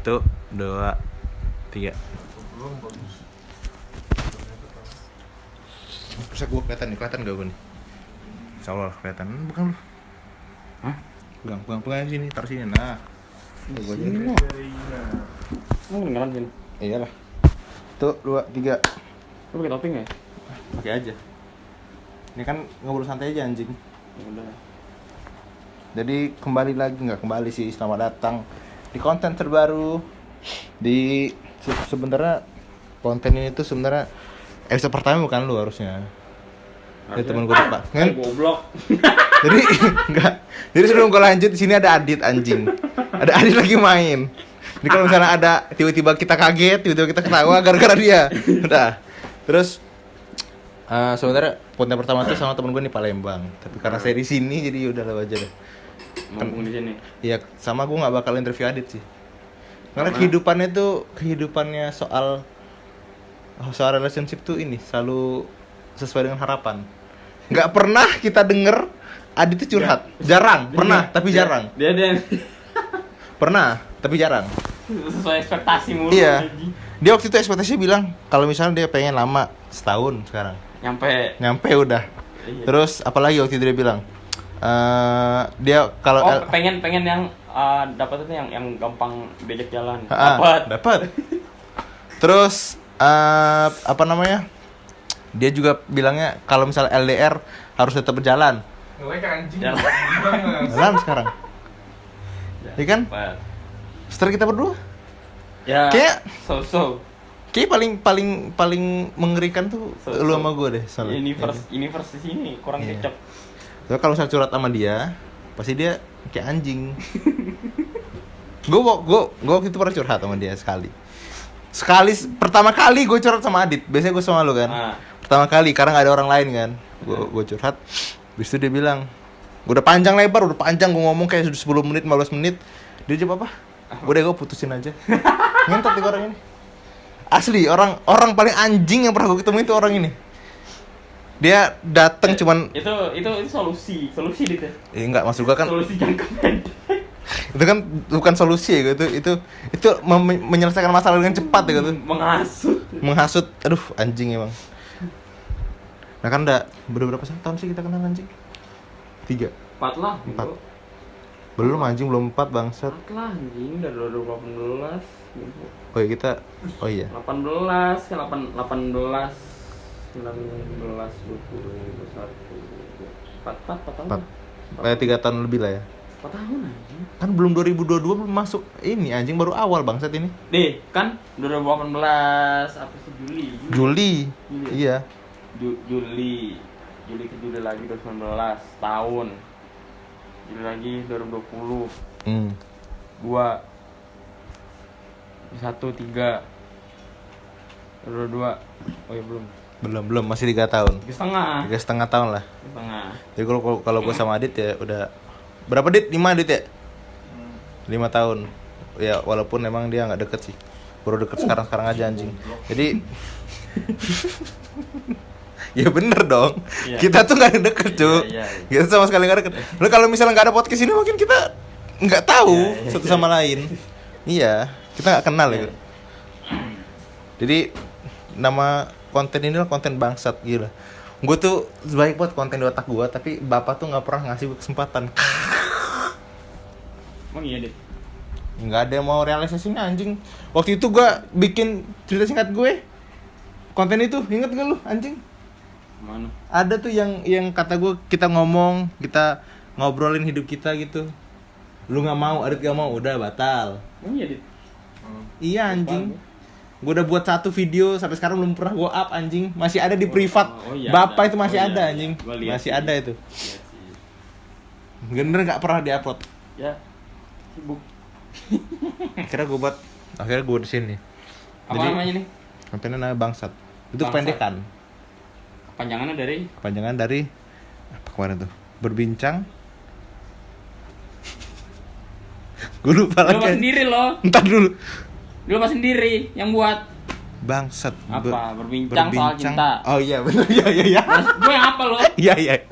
1, 2, 3. Bisa gue kelihatan gak gue nih? Insyaallah kelihatan. Bukan lu. Hah? Pegang sini, taruh sini. Nah. Gue aja. Mau kedengeran sini? Iyalah. 1, 2, 3. Lu pakai topping ya? Pakai aja. Ini kan ngobrol santai aja anjing. Ya udah. Jadi kembali sih, selamat datang di konten terbaru di sebenarnya konten ini tuh sebenarnya episode pertama bukan lu harusnya. Ada temen gue lupa. Kan? Goblok. Jadi enggak. Jadi sebelum gue lanjut di sini ada Adit anjing. Ada Adit lagi main. Jadi kalau misalnya ada tiba-tiba kita kaget, tiba-tiba kita ketawa gara-gara dia. Udah. Terus sebenarnya konten pertama tuh sama temen gue di Palembang. Tapi karena saya di sini jadi udah lah aja deh. Ngomong di sini. Iya, sama gue nggak bakal interview Adit sih. Karena kehidupannya soal relationship tuh ini selalu sesuai dengan harapan. Nggak pernah kita denger Adit tuh curhat. Jarang, pernah, tapi jarang. Dia Pernah, tapi jarang. sesuai ekspektasi mulu. Iya. Dia waktu itu ekspektasinya bilang kalau misalnya dia pengen lama setahun sekarang. Nyampe udah. Iya. Terus apalagi waktu itu dia bilang dia kalau pengen yang dapat itu yang gampang diajak jalan. Dapat. Terus apa namanya? Dia juga bilangnya kalau misalnya LDR harus tetap berjalan. Jalan sekarang. Iya kan? Setelah kita berdua. Ya. Kayak Kayak paling mengerikan tuh lu sama gue deh soalnya. Universe di sini kurang Iya. cocok. So, kalau misalnya curhat sama dia, pasti dia kayak anjing. Gue waktu itu pernah curhat sama dia sekali. Pertama kali gue curhat sama Adit. Biasanya gue sama lu kan. Pertama kali karena nggak ada orang lain kan. Gue curhat. Habis itu dia bilang, udah panjang gue ngomong kayak 10 menit, 15 menit. Dia jawab apa? Udah gue putusin aja. Ngentot nih orang ini. Asli orang paling anjing yang pernah gue ketemu itu orang ini. Dia datang cuman itu solusi gitu. Enggak, maksud gua kan Solusi jangka pendek. itu kan bukan solusi ya gitu. Itu menyelesaikan masalah dengan cepat ya gitu. Menghasut. Aduh, anjing emang. Nah kan udah berapa tahun sih kita kenal anjing? 3. 4 lah. 4. Belum anjing, belum 4 bangsat. 4 lah anjing, dari 2018. Oh iya kita. Oh iya. 18 ke 18 19, 20, 21, 4 tahun. 3 tahun lebih lah ya. 4 tahun anjing. Kan belum 2022 belum masuk ini anjing, baru awal bangsat ini. Deh, kan 2018 apa sih Juli. Iya. Juli ke Juli lagi 2019 tahun. Juli lagi 2020. 2 1 3 22. Oh ya Belum masih 3 tahun. 3,5 tahun lah. 3,5. Jadi kalau gue sama Adit ya udah berapa Dit? 5 Adit ya? 5 tahun. Ya walaupun emang dia nggak deket sih. Baru deket sekarang aja anjing. Jadi ya bener dong. Iya. Kita tuh nggak deket cuy. Iya. Kita sama sekali nggak deket. Lalu kalau misalnya nggak ada podcast ini mungkin kita nggak tahu satu sama lain. Iya, kita nggak kenal ya. Jadi nama konten ini konten bangsat gila. Gue tuh baik buat konten di otak gue, tapi bapak tuh nggak pernah ngasih gue kesempatan. Emang iya deh. Nggak ada yang mau realisasinya anjing. Waktu itu gue bikin cerita singkat gue, konten itu inget nggak lu anjing? Mana? Ada tuh yang kata gue kita ngobrolin hidup kita gitu. Lu nggak mau, Adit nggak mau, udah batal. Emang iya deh. Iya anjing. Gue udah buat 1 video sampai sekarang belum pernah gue up anjing. Masih ada di privat. Iya, Bapak ada. itu masih ada Iya. anjing. Masih sih. ada itu. Iya sih. Bener nggak pernah diupload. Ya. Sibuk. Akhirnya gue di sini. Apa Jadi, namanya nih? kontennya namanya bangsat. Itu Bangsat. kependekan. Kepanjangannya dari Kepanjangan dari apa kemarin tuh? Berbincang. Gue lupa lu lagi. apa sendiri loh. Entar dulu. Lu apa sendiri yang buat Bangsat. apa? Berbincang soal cinta. Oh iya bener. Iya. Terus gue yang apa lo? Iya.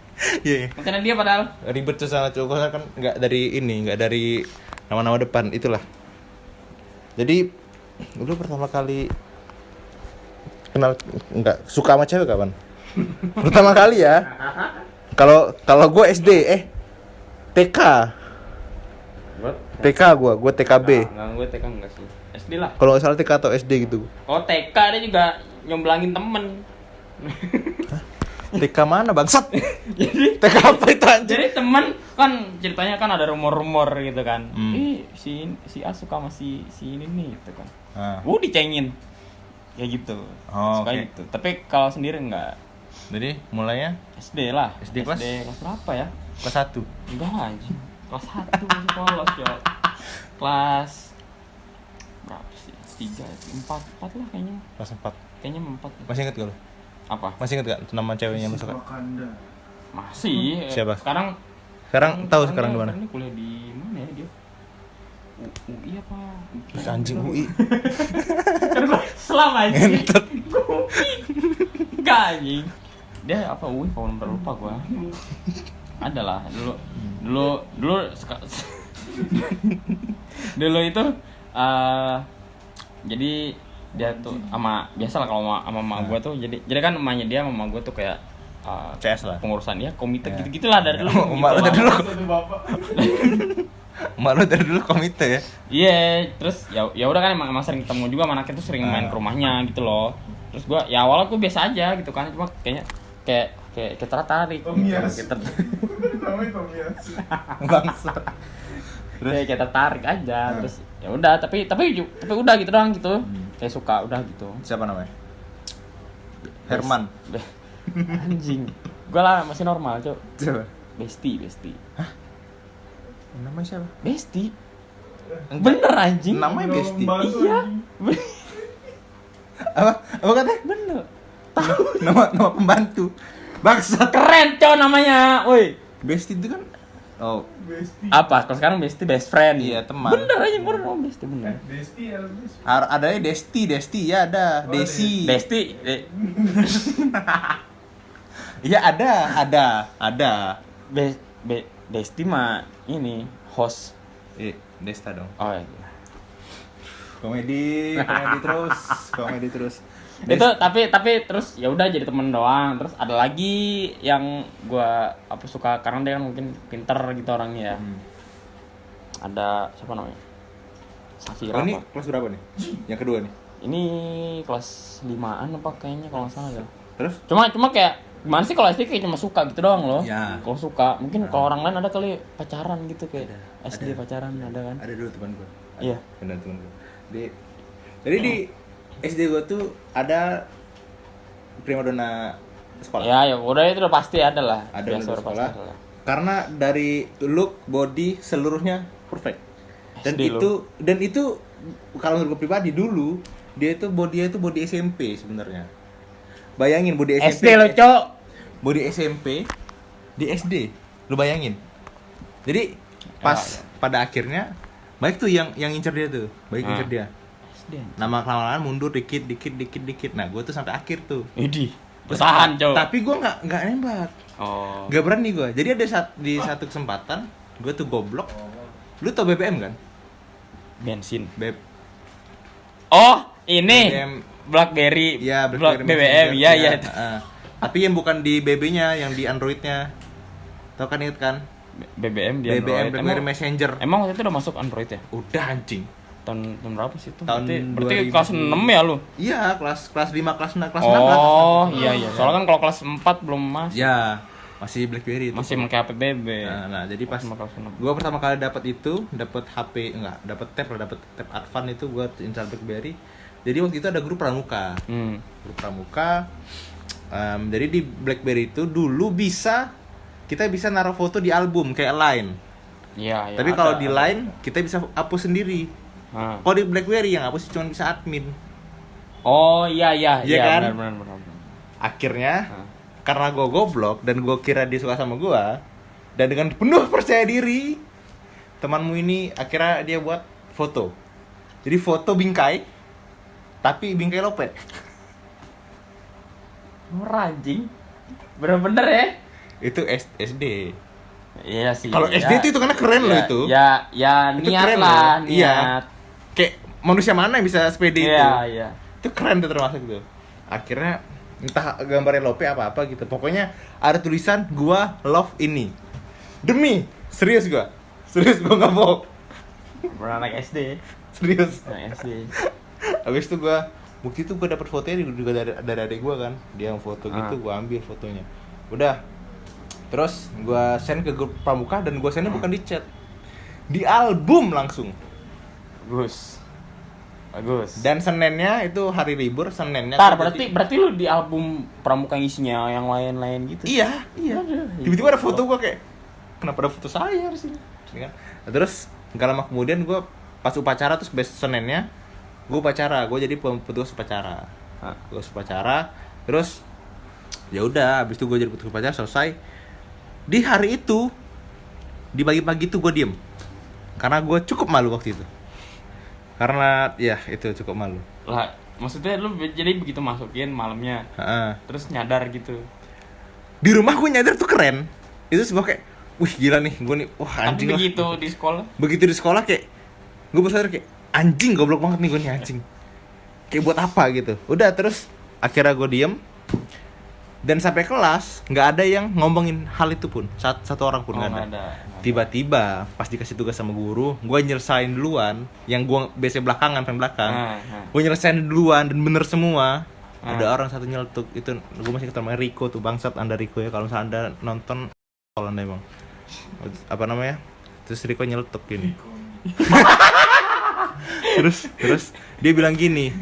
Kontennya dia padahal. Ribet tuh sama cowok kan nggak dari nama-nama depan itulah. Jadi lu pertama kali kenal enggak suka sama cewek kapan? Pertama kali ya. Kalau gue SD TK. TK gue TKB. Enggak, gue TK enggak sih. SD lah. Kalau nggak salah TK atau SD gitu. Oh, TK dia juga nyomblangin temen. TK mana bangsat? Jadi TK apa itu anjir? Jadi temen kan ceritanya kan ada rumor-rumor gitu kan. Hmm. Si A suka sama si ini nih gitu kan. Ah. Dicengin. Ya gitu. Oh, Suka oke. gitu. Tapi kalau sendiri enggak. Jadi mulainya SD lah. SD kelas? kelas berapa ya? kelas 1. Enggak anjing. Kelas 1 masih polos ya. Kelas berapa sih? 3, 4 lah kayaknya. Kelas 4. Kayaknya 4. Masih inget gak lu? Apa? Masih inget gak nama ceweknya yang lu suka? Masih. Siapa? Sekarang Sekarang di mana? Ini kuliah di mana ya dia? UI apa? Anjing UI. Kan gue selama aja. Enggak anjing. Dia apa UI? Kalau nomor lupa gua. Ada lah dulu dulu itu jadi dia tuh biasa lah kalau sama mama gua tuh jadi kan emaknya dia sama mama gua tuh kayak CS lah. pengurusan ya komite gitu-gitulah dari dulu. Emak lu dari dulu. Emak lu dari dulu komite ya. Iya, terus ya udah kan emang sering ketemu juga, anaknya tuh sering main ke rumahnya gitu loh. Terus gua ya awalnya gua biasa aja gitu kan, cuma kayaknya kayak tertarik gitu. Namanya Tomias. Bangsa. Kayak tertarik aja, terus ya udah tapi udah gitu doang gitu. Kayak suka udah gitu. Siapa namanya? Herman. Anjing. Gua lah masih normal, Cok. Siapa? Besti. Namanya siapa? Besti. Bener anjing. Namanya Besti. Iya. Apa katanya? Bener. Nama pembantu. Bangsa. Keren, Cok namanya. Woi. Besti itu kan Besti. Apa? Kalau sekarang Besti best friend. Iya, teman. Bener aja bener Besti bener. Besti ya Besti. Adanya Desti ya ada. Oh, Desi. Besti. Iya ada. Desti mah ini host. Desta dong. Oh iya. Komedi terus. Itu tapi terus ya udah jadi temen doang. Terus ada lagi yang gua suka karena dia kan mungkin pinter gitu orangnya ya. Ada siapa namanya? Safira. Oh, ini apa? kelas berapa nih? Yang kedua nih. Ini kelas 5-an apa kayaknya kalau nggak salah ya. Terus? Cuma kayak gimana sih kalau SD kayak cuma suka gitu doang loh. Ya. Kalau suka, mungkin kalau orang lain ada kali pacaran gitu kayak SD ada. pacaran ada kan? Ada dulu teman gua. Iya. Benar teman gua. Jadi di SD gua tuh ada primadona sekolah. Ya udah itu udah pasti ada lah. Ada biasa primadona udah pasti sekolah. ada lah. Karena dari look, body seluruhnya perfect. Dan SD itu kalau menurut gue pribadi dulu dia itu body SMP sebenarnya. Bayangin body SMP. SD lo, Cok. Body SMP di SD. Lu bayangin. Jadi pas pada akhirnya baik tuh yang incer dia tuh. Incer dia. SD. Nama kelamaan mundur dikit. Nah, gue tuh sampai akhir tuh. Idi. Bertahan, Cok. Tapi gue nggak nembak. Oh. Gak berani gue. Jadi ada di satu kesempatan gue tuh goblok. Lu tau BBM kan? Bensin. Beb. Oh, ini BBM. BlackBerry. Iya, BlackBerry BBM. Messenger. Iya, iya. Tapi yang bukan di BB-nya, yang di Android-nya. Tau kan inget kan? BBM di BBM Android. BlackBerry Messenger. Emang waktu itu udah masuk Android ya? Udah anjing. Tahun berapa sih itu? Tahun berarti 2000. kelas 6 ya lu? Iya, kelas 5, kelas 6, kelas 6 lah. Oh, iya. Soalnya kan kalau kelas 4 belum masuk. Ya, masih BlackBerry itu. Masih pakai HP BB. Nah, jadi pas Sama kelas 6. gua pertama kali dapat HP dapat tab Advan itu gua install BlackBerry. Jadi waktu itu ada grup pramuka. Grup pramuka. Jadi di BlackBerry itu dulu kita bisa naruh foto di album kayak Line. Iya. Tapi kalau di Line kita bisa hapus sendiri. Nah. Kalau di BlackBerry yang hapus cuma bisa admin. Oh, iya. Iya kan? Benar. Akhirnya karena gue goblok dan gue kira dia suka sama gue, dan dengan penuh percaya diri temanmu ini akhirnya dia buat foto. Jadi foto bingkai, tapi bingkai lope. Anjing. Bener-bener ya? Itu SD. Iya sih. Kalau SD itu karena keren loh itu. Ya Itu niat keren lah, loh. Iya. niat. Kayak manusia mana yang bisa sepede itu. Iya. Itu keren tuh termasuk tuh. Akhirnya entah gambarnya Lope apa gitu. Pokoknya ada tulisan gua love ini. Demi serius gua nggak bohong. Pernah anak SD. Serius. Anak SD. Habis itu bukti itu gua dapat fotonya juga dari adik gua kan. Dia yang foto gitu, gua ambil fotonya. Udah. Terus gua send ke grup pramuka dan gua sendnya bukan di chat. Di album langsung. Bagus. Dan Seninnya itu hari libur, Seninnya Ntar tuh berarti lu di album pramuka yang isinya yang lain-lain gitu. Iya. Tiba-tiba ada foto gua kayak kenapa ada foto saya di sini? Kan? Nah, terus gak lama kemudian gua pas upacara terus besok Seninnya gua upacara, gua jadi petugas upacara. Petugas upacara, terus ya udah habis itu gua jadi petugas upacara selesai. Di hari itu di pagi-pagi itu gua diem. Karena gua cukup malu waktu itu. Karena ya itu cukup malu. Lah, maksudnya lu jadi begitu masukin malamnya. Terus nyadar gitu. Di rumah gue nyadar tuh keren. Itu sebuah kayak, wih gila nih, gue nih, wah anjing. Tapi begitu di sekolah. Begitu di sekolah kayak, gue bersadar kayak, anjing goblok banget nih gue nih anjing. Kayak buat apa gitu. Udah terus akhirnya gue diem. Dan sampai kelas nggak ada yang ngomongin hal itu pun. Satu orang pun nggak ada. Tiba-tiba pas dikasih tugas sama guru, gue nyelesain duluan. Yang gue biasanya belakangan, paling belakang. Gue nyelesain duluan dan bener semua. Ada orang satu nyeletuk itu, gue masih ketemu Rico tuh, bangsat Anda Rico ya. Kalau misalnya Anda nonton, kalau Anda emang apa namanya? Terus Rico nyeletuk gini. terus dia bilang gini.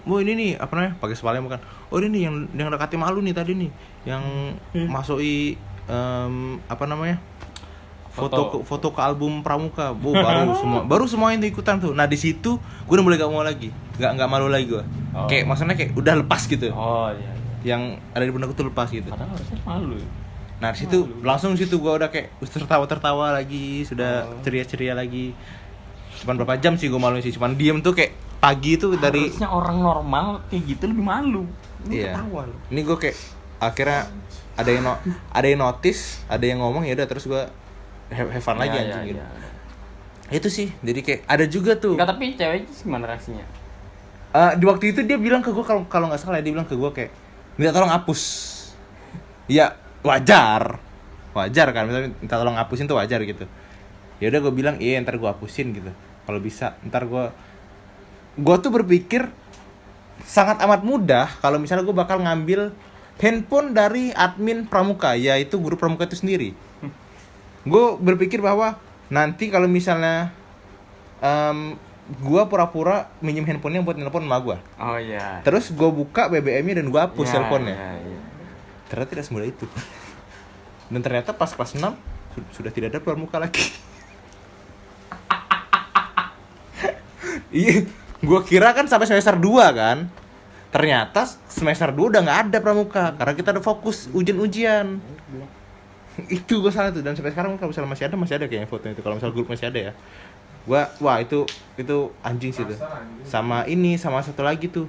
Oh ini nih apa namanya? Pakai sepalnya bukan. Oh ini nih yang dekati malu nih tadi nih. Yang masuk apa namanya? Foto ke album pramuka. Baru semua yang ikutan tuh. Nah, di situ gue udah mulai gak mau lagi. Enggak malu lagi gue. Kayak maksudnya kayak udah lepas gitu. Oh iya. Yang ada di pundak tuh lepas gitu. Padahal harusnya malu. Nah, di situ langsung di situ gue udah kayak tertawa lagi, sudah ceria-ceria lagi. Cuman berapa jam sih gue malu sih, cuman diem tuh kayak pagi tuh dari harusnya orang normal kayak gitu lebih malu. Iya. Ketawa lu. Ini gue kayak akhirnya ada yang notice, ada yang ngomong ya udah terus gue have fun lagi anjing gitu. Itu sih. Jadi kayak ada juga tuh. Enggak, tapi cewek itu gimana reaksinya? Di waktu itu dia bilang ke gue kalau enggak salah dia bilang ke gue kayak minta tolong hapus. Ya, wajar kan, misalnya minta tolong hapusin tuh wajar gitu. Ya udah gue bilang iya ntar gue hapusin gitu kalau bisa. Ntar gue tuh berpikir sangat amat mudah kalau misalnya gue bakal ngambil handphone dari admin pramuka, yaitu guru pramuka itu sendiri. Gue berpikir bahwa nanti kalau misalnya gue pura-pura minjem handphonenya buat nelpon emak gue. Oh iya. Terus gue buka BBM-nya dan gue hapus teleponnya. Iya. Ternyata tidak semudah itu. Dan ternyata pas kelas 6 sudah tidak ada pramuka lagi. Iya, gue kira kan sampai semester 2 kan. Ternyata semester 2 udah nggak ada pramuka karena kita udah fokus ujian-ujian. Itu gue salah tuh, dan sampai sekarang kalau misalnya masih ada kayaknya fotonya itu, kalau misalnya grup masih ada ya. Wah itu anjing sih tuh. Sama satu lagi tuh.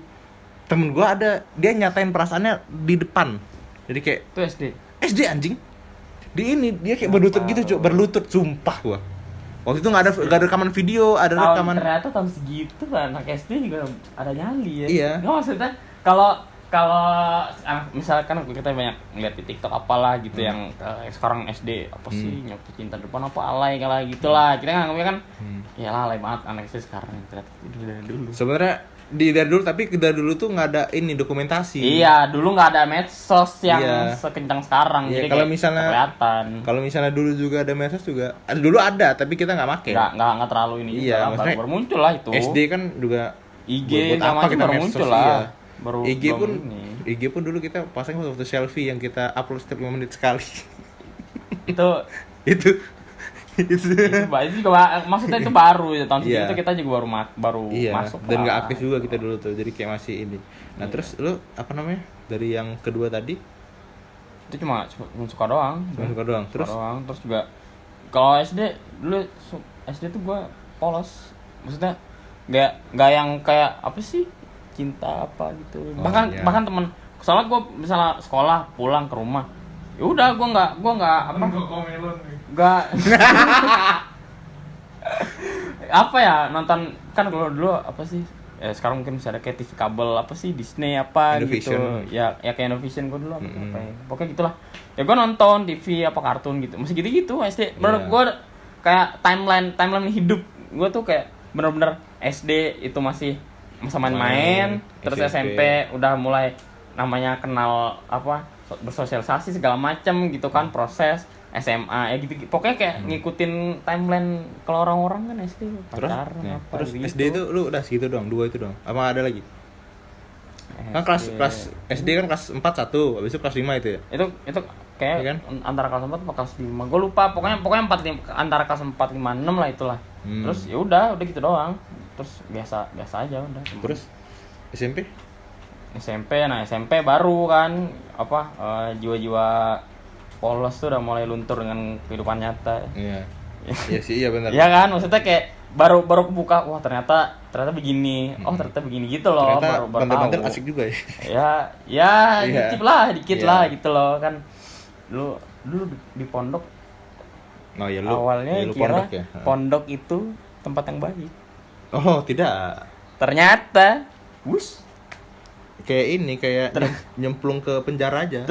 Temen gue ada, dia nyatain perasaannya di depan. Jadi kayak itu SD anjing. Di ini dia kayak berlutut gitu, berlutut sumpah gua. Waktu itu enggak ada rekaman video, ada rekaman. Ternyata tahun segitu kan anak SD juga ada nyali ya. Iya. Nggak, maksudnya kalau misalkan kita banyak ngeliat di TikTok apalah gitu yang sekarang SD apa sih nyapu cinta depan apa alay kalah gitulah. Kita nganggapnya kan ya lah alay banget anak SD sekarang, ternyata itu dari dulu. Sebenarnya dari dulu, tapi dari dulu tuh nggak ada ini dokumentasi. Iya, dulu nggak ada medsos yang sekencang sekarang. Iya, jadi kalau kayak misalnya kelihatan. Kalau misalnya dulu juga ada medsos juga. Dulu ada, tapi kita nggak make. Nggak terlalu ini iya, juga. Baru muncul lah itu. SD kan juga IG sama aja baru muncul lah. Iya. Baru IG pun dulu kita pasang foto selfie yang kita upload setiap 5 menit sekali. itu juga maksudnya itu baru ya, tahun segitu kita juga baru masuk dan nggak aktif juga kita dulu tuh, jadi kayak masih ini. Nah terus lu apa namanya dari yang kedua tadi itu cuma suka doang terus juga kalau SD dulu SD tuh gua polos, maksudnya nggak yang kayak apa sih cinta apa gitu. Bahkan temen, soalnya gua misalnya sekolah pulang ke rumah ya udah gua nggak apa nggak apa ya, nonton kan kalau dulu apa sih, sekarang mungkin bisa ada kayak TV kabel apa sih, Disney apa Indovision. gitu ya kayak Indovision gue dulu apa ya, pokoknya gitulah ya. Gue nonton TV apa kartun gitu masih gitu SD. Menurut gue kayak timeline hidup gue tuh kayak bener-bener SD itu masih masa main-main, terus SMP udah mulai namanya kenal apa, bersosialisasi segala macem gitu kan, proses SMA ya gitu, pokoknya kayak ngikutin timeline kalau orang-orang kan SD pacaran apa Terus gitu. SD itu lu udah segitu doang, 2 itu doang. Apa ada lagi? Kan kelas SD kan kelas 4 1, habis itu kelas 5 itu ya. Itu kayak Iya kan? antara kelas 4 sama kelas 5. Gue lupa, pokoknya 4 antara kelas 4 5 6 lah itulah. Terus ya udah gitu doang. Terus biasa aja udah. Terus SMP? SMP baru kan apa, jiwa-jiwa polos tuh udah mulai luntur dengan kehidupan nyata. Iya. Iya sih, iya benar. Iya kan, maksudnya kayak baru kebuka, wah ternyata begini. Oh, ternyata begini gitu loh. Ternyata baru bantal-bantal tahu. asik juga ya. Ya Iya. dikit Iya. lah gitu loh kan. Dulu di pondok Oh ya lu. awalnya ya, lu kira pondok ya. pondok itu tempat yang baik. Oh, tidak. Ternyata Kayak ini kayak nyemplung ke penjara aja.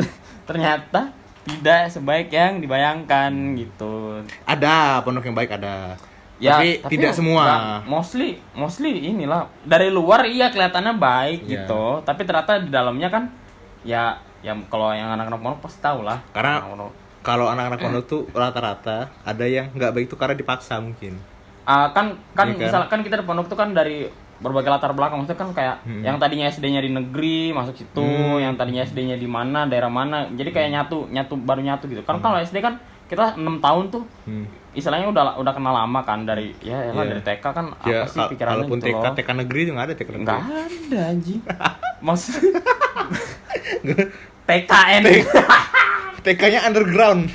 ternyata tidak sebaik yang dibayangkan gitu. Ada pondok yang baik ada. Ya, tapi tidak semua. Mostly inilah dari luar iya kelihatannya baik Iya. gitu, tapi ternyata di dalamnya kan ya kalau yang anak-anak pondok pasti tahu lah. Karena Anak pondok. kalau anak-anak pondok tuh rata-rata ada yang nggak baik tuh karena dipaksa mungkin. Kan Iya kan? misalkan kita di pondok tuh kan dari berbagai latar belakang, maksudnya kan kayak yang tadinya SD-nya di negeri masuk situ, yang tadinya SD-nya di mana, daerah mana, jadi kayak nyatu baru nyatu gitu. Kan kalau SD kan kita 6 tahun tuh istilahnya udah kenal lama kan dari Iya. dari TK kan Ya, apa sih pikirannya kalaupun gitu loh. TK negeri juga nggak ada TK negeri. Nggak ada anjing. Maksud TKN TK-nya underground.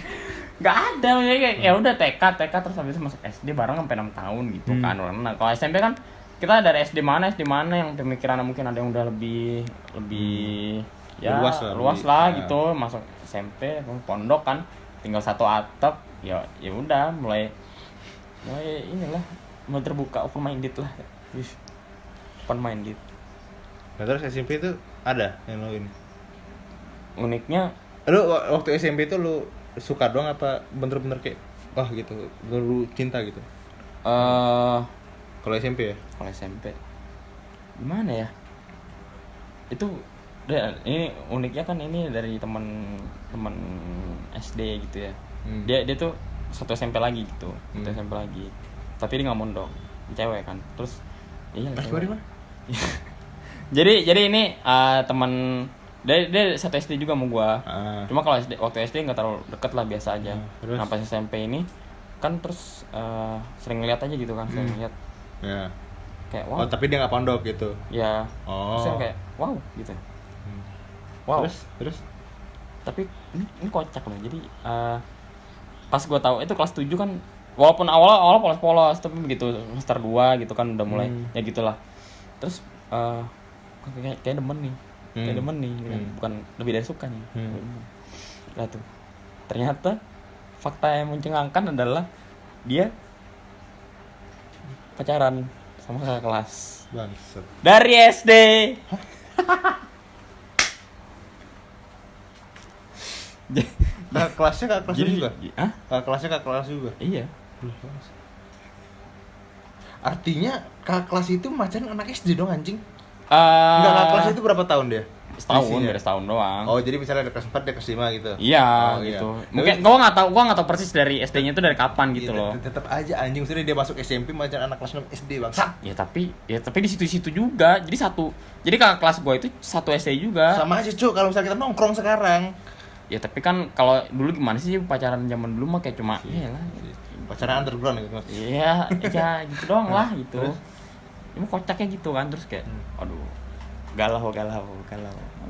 nggak ada, kayak ya udah TK terus habis itu masuk SD bareng sampai 6 tahun gitu kan. Nah, kalau SMP kan kita dari SD mana yang pemikirannya mungkin ada yang udah lebih ya luas lah lebih, gitu, masuk SMP pondok kan tinggal satu atap, ya udah mulai inilah mulai terbuka, open minded lah. Open minded. Nah, terus SMP itu ada yang lo ini. Uniknya Lu waktu SMP itu lu suka doang apa bener-bener kayak wah gitu, baru cinta gitu? Kalau SMP ya? kalau SMP gimana ya, itu ini uniknya kan ini dari teman SD gitu ya. Dia tuh satu SMP lagi gitu, satu SMP lagi, tapi dia nggak mondok, cewek kan. Terus iya cewek. jadi ini teman dia satu SD juga sama gua. Cuma kalau waktu SD nggak terlalu deket lah, biasa aja. Nah pas SMP ini kan terus sering lihat aja gitu kan, sering lihat. Ya. Kayak wow. Oh, tapi dia nggak pondok gitu. Ya. Oh. Terus kayak wow gitu. Wow. Terus? Tapi ini kocak loh. Jadi pas gua tahu itu kelas 7 kan, walaupun awal polos-polos, tapi begitu semester 2 gitu kan udah mulai ya gitulah. Terus kayak demen nih. Kayak demen nih, gitu. Bukan lebih dari suka nih. Lah tuh. Ternyata fakta yang mencengangkan adalah dia pacaran sama kakak kelas Bangsat. dari SD. Kakak kelasnya kakak kelas Jadi, juga? hah? Kakak kelasnya kakak kelas juga? Iya. Artinya kakak kelas itu macan anak SD dong anjing? Enggak, kakak kelas itu berapa tahun dia? setahun, Isinya? beda setahun doang. Oh, jadi misalnya ada kelas 4, dia kelas 5 gitu? Iya, Oh, gitu. iya. Mungkin gua nggak tahu persis dari SD-nya itu dari kapan gitu loh. Tetap aja anjing, maksudnya dia masuk SMP macan anak kelas 6 SD bangsat. Ya tapi di situ-situ juga. Jadi kakak kelas gua itu satu SD juga. Sama aja, Cuk, kalau misalnya kita nongkrong sekarang. Ya tapi kan kalau dulu gimana sih pacaran zaman dulu mah kayak cuma iyalah. Pacaran underground gitu. Iya, ya gitu doang lah gitu. Terus? Cuma kocaknya gitu kan, terus kayak aduh. Galau.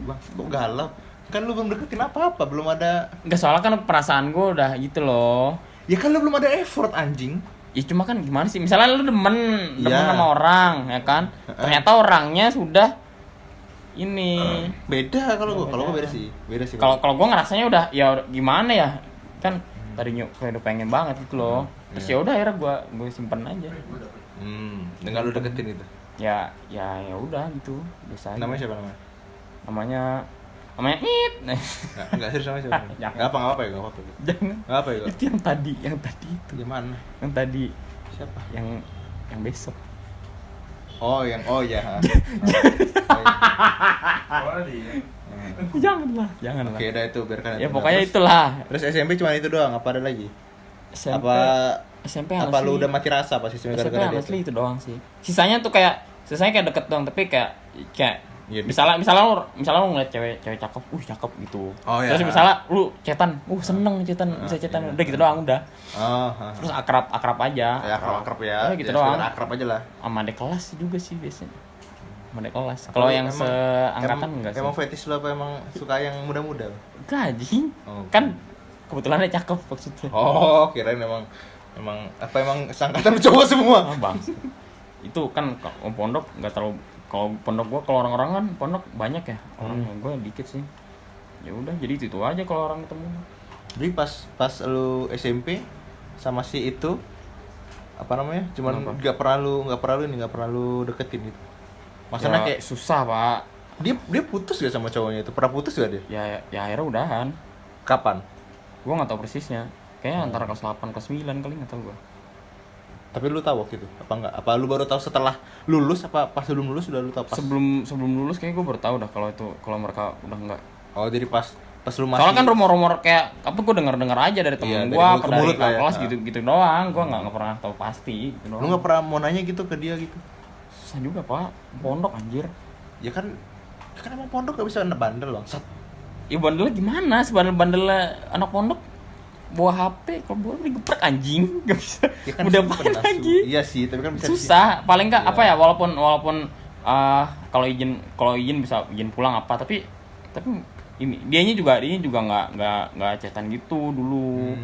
Bang, kok galau? Kan lu belum deketin apa-apa, belum ada. Enggak, soalnya kan perasaan gua udah gitu loh. Ya kan lu belum ada effort anjing. Ya cuma kan gimana sih? Misalnya lu demen Iya. sama orang, ya kan? Ternyata orangnya sudah ini. Beda kalau gua beda sih. Kalau gua ngerasanya udah gimana ya? Kan tadinya kayak udah pengen banget gitu loh. Terus ya udah akhirnya gua simpen aja. Dengan lu deketin gitu. Ya udah gitu biasa aja. Namanya siapa namanya? namanya It. Enggak serius namanya siapa? Jangan. Enggak apa-apa ya, enggak apa-apa. Jangan. Enggak apa ya? Itu yang tadi itu. Gimana? Yang tadi Siapa? yang besok. Oh ya. Oh, iya. Soalnya dia. Janganlah. Oke, udah itu biarkan. Ya pokoknya itulah. Terus SMP cuma itu doang, apa ada lagi? SMP, Apa SMP apa lu udah mati rasa pas SMP SMP gara-gara honestly itu? itu doang sih. Sisanya kayak deket doang, tapi kayak Iya, misalnya lu ngeliat cewek cakep, cakep gitu. Oh, iya. Terus misalnya lu cetan, seneng cetan, bisa cetan, iya. udah gitu doang udah. Oh, Terus akrab aja. ya akrab ya. Gitu Ya, doang. sekedar akrab aja lah. Sama adik kelas juga sih biasanya. Sama adik kelas. Kalau yang seangkatan enggak sih. Emang fetish lu apa emang suka yang muda-muda? Gaji. Oh. Kan kebetulan dia cakep maksudnya. Oh, kirain emang seangkatan cowok semua. Bang. Itu kan kalau pondok enggak terlalu, kalau pondok gua, kalau orang-orang kan pondok banyak ya. Orangnya gua dikit sih. Ya udah jadi itu aja kalau orang ketemu. Jadi pas lu SMP sama si itu apa namanya? Cuman Kenapa? nggak pernah lu deketin gitu. Maksudnya Ya, kayak susah, Pak. dia putus gak sama cowoknya itu? Pernah putus gak dia? Ya akhirnya udahan. Kapan? Gua enggak tahu persisnya. Kayaknya antara kelas 8 kelas 9 kali, enggak tahu gua. Tapi lu tahu waktu itu? Apa enggak? Apa lu baru tahu setelah lulus, apa pas belum lulus sudah lu tahu pas? Sebelum lulus kayaknya gua baru tahu dah kalau mereka udah enggak. Oh, jadi pas lu masih Soalnya kan rumor-rumor kayak apa, gue denger aja dari Iya, temen dari gue, mulut ke mulut lah ya. kelas gitu doang. Gue nggak pernah tahu pasti. Gitu lu doang. nggak pernah mau nanya gitu ke dia gitu? Susah juga pak, pondok anjir. Ya kan emang pondok gak bisa bandel bangsat. Ya bandelnya gimana? Sebandel-bandelnya anak pondok bawa HP, kalau bawa digeprek anjing, gak bisa. Ya kan Udah simpen pakai lah, lagi. Iya sih, tapi kan bisa Susah, paling nggak Iya. apa ya, walaupun kalau izin bisa izin pulang apa, tapi dianya juga nggak chatan gitu dulu.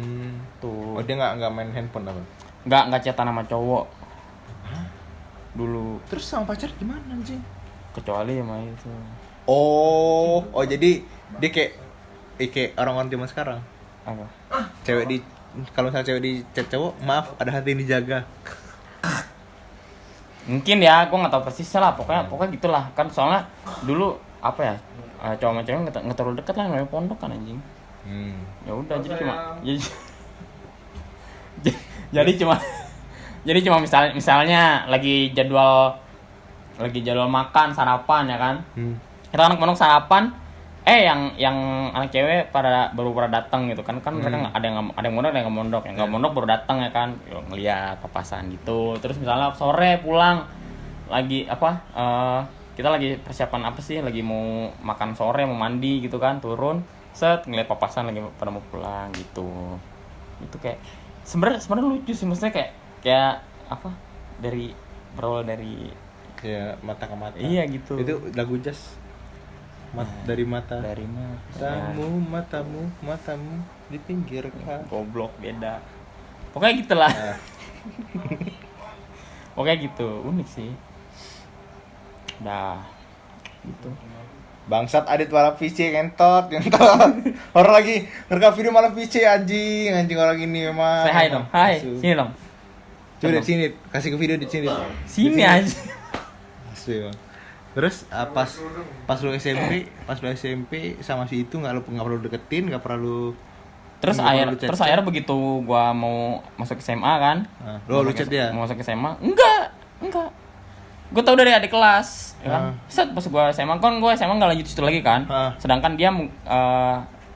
Tuh. Oh, dia nggak main handphone apa? Nggak chatan sama cowok. Dulu, Terus sama pacar gimana anjing? kecuali sama itu. Oh, jadi dia kayak orang-orang zaman sekarang. Apa? Kalau misalnya cewek di chat cowok, maaf ada hati yang dijaga. Mungkin ya, gue nggak tahu persisnya lah. Pokoknya gitulah. Kan soalnya dulu apa ya, cowok sama cewek nggak terlalu dekat lah, namanya pondok kan anjing. Ya udah, jadi cuma misalnya lagi jadwal makan sarapan ya kan. Kita anak pondok sarapan, yang anak cewek baru pada datang gitu kan mereka ada yang mondok, ada yang nggak mondok, yang nggak mondok baru datang ya kan, ngeliat papasan gitu. Terus misalnya sore pulang lagi kita lagi persiapan apa sih, lagi mau makan sore, mau mandi gitu kan, turun ngeliat papasan lagi pada mau pulang gitu. Itu kayak sebenarnya lucu sih, maksudnya kayak apa, berawal dari Ya, mata ke mata. iya gitu. Itu lagu jazz. Dari mata. Matamu di pinggir kah. Goblok, beda. Pokoknya gitulah. Pokoknya gitu, unik sih. Dah. Gitu. Bangsat Adit malah PC ngentot. Orang lagi ngerekam video malah PC anjing orang ini memang. Say hi dong. Hai. Asu. Sini dong. Coba di sini, kasih ke video di sini. Sini aja. Asli, Bang. Terus pas lu SMP sama si itu nggak perlu deketin, nggak perlu. Terus akhirnya begitu gua mau masuk SMA kan. Lu chat dia? Mau masuk SMA? Enggak. Gue tau dari adik kelas, ya kan? Set pas gue SMA nggak lanjut situ lagi kan? Sedangkan dia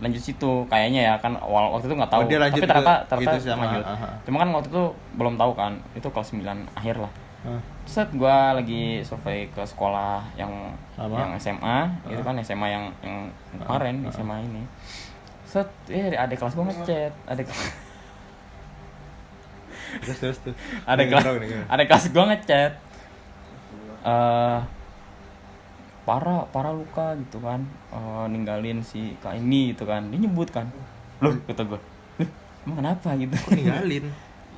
lanjut situ kayaknya ya kan, waktu itu nggak tahu. Oh, dia lanjut tapi ternyata gitu sama, lanjut. Cuma kan waktu itu belum tahu kan, itu kelas 9 akhir lah. Set gue lagi survei ke sekolah yang SMA, itu kan SMA yang kemarin, SMA ini. Set, adik kelas gue ngechat, Terus tuh. Adik kelas gue ngechat. Parah luka gitu kan, ninggalin si kak ini gitu kan, dia nyebut kan, loh kata gue, emang kenapa gitu? Kok ninggalin?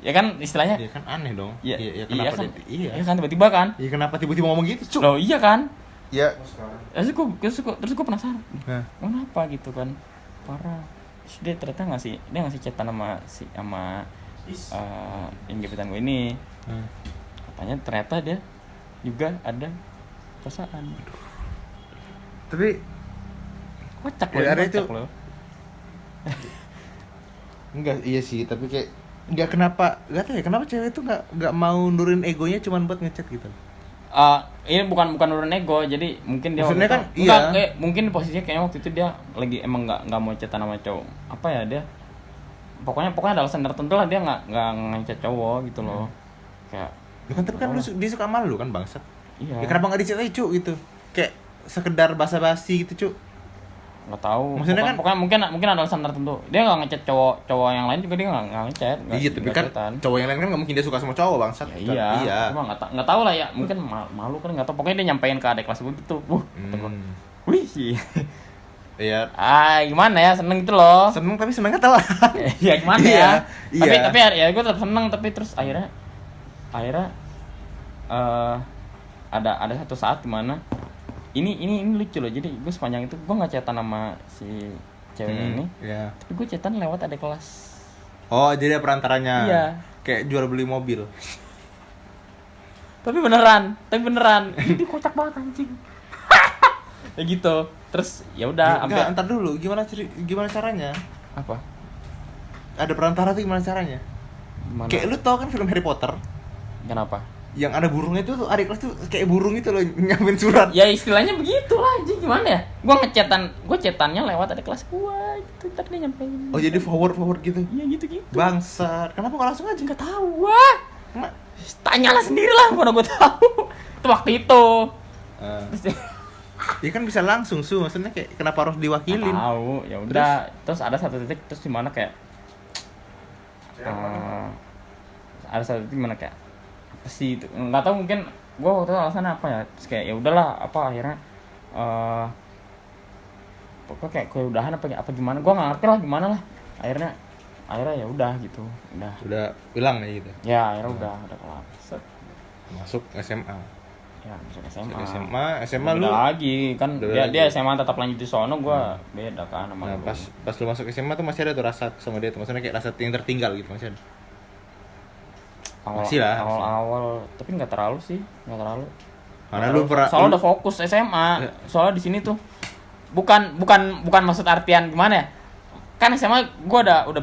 Ya kan istilahnya, Ya kan aneh dong. ya Kenapa kan, iya kan tiba-tiba kan, ya kenapa tiba-tiba ngomong gitu cuk? loh iya kan, Ya terus gue penasaran, Nah. kenapa gitu kan, parah. Terus dia ternyata ngasih chatan sama yang gebetan gue ini. Katanya ternyata dia juga ada perasaan. Tapi Kocak Ya, ada loh, itu. kocak loh. enggak, iya sih, tapi kayak enggak tahu ya kenapa cewek itu enggak mau nurunin egonya cuman buat ngechat gitu. Ini bukan nurun ego, jadi mungkin dia Maksudnya waktu kan, itu- enggak, iya. kayak mungkin posisinya kayaknya waktu itu dia lagi emang nggak mau chatan sama cowok. Apa ya dia? Pokoknya ada alasan tertentu lah dia nggak ngechat cowok gitu loh. Kayak Ya kan tapi kan dia suka sama lu kan bangsat. iya. Ya kenapa enggak di-chat aja, Cuk gitu. Kayak sekedar basa-basi gitu, Cuk. Nggak tahu. Maksudnya Pokoknya mungkin ada alasan tertentu. Dia nggak ngechat cowok yang lain juga dia nggak ngechat. Iya, tapi kan cowok yang lain kan nggak mungkin dia suka sama cowok bangsat. Ya, iya. Cuma nggak tahu lah ya. Mungkin malu kan nggak tahu. Pokoknya dia nyampein ke adik kelas gue gitu. Kata gua, wih sih. Iya. Gimana ya, seneng gitu loh. Seneng tapi senengnya telat. Ya gimana Iya, ya. iya. Tapi ya gue tetap seneng, tapi terus akhirnya ada satu saat dimana ini lucu loh. Jadi gue sepanjang itu gue nggak chatan sama si ceweknya ini, Iya. tapi gue chatan lewat adik kelas. Oh, jadi ada perantaranya. Iya. Kayak jual beli mobil. Tapi beneran ini kocak banget anjing. Ya gitu. Terus ya udah Enggak, entar dulu. Gimana caranya? apa Ada perantara tuh gimana caranya? gimana Kayak lu tau kan film Harry Potter kenapa yang ada burungnya itu tuh adik kelas tuh kayak burung itu loh nyampein surat. ya istilahnya begitu lah anjing. Gimana ya, gue chatannya lewat adik kelas gue gitu, ntar dia nyampein. Oh, jadi forward gitu. Iya gitu Bangsat. Kenapa enggak langsung aja? nggak tahu wah. Enggak. Tanyalah sendiri lah, mana gue tahu. Itu waktu itu. Terus dia Ya kan bisa langsung maksudnya kayak kenapa harus nggak diwakilin? tahu, ya udah. Terus ada satu titik terus dimana kayak ada satu titik dimana kayak apa sih itu, nggak tahu, mungkin gue waktu itu alasannya apa ya. Terus kayak ya udahlah, apa akhirnya pokoknya kayak keudahan apa gimana, gue nggak ngerti lah gimana lah. Akhirnya ya udah gitu, udah Hilang ya gitu. ya akhirnya udah kelar. Set. Masuk SMA. Ya masuk SMA. SMA Beda lu. lagi kan, Udah dia lagi. SMA tetap lanjut di sono, gua beda kan sama Nah, lu. pas lu masuk SMA tuh masih ada tuh rasa sama dia tuh. Maksudnya kayak rasa yang tertinggal gitu masih ada. Masih lah, awal tapi nggak terlalu sih, nggak terlalu. Karena lu pernah Soalnya udah fokus SMA. Ya. Soalnya di sini tuh bukan maksud artian gimana ya, kan SMA gua udah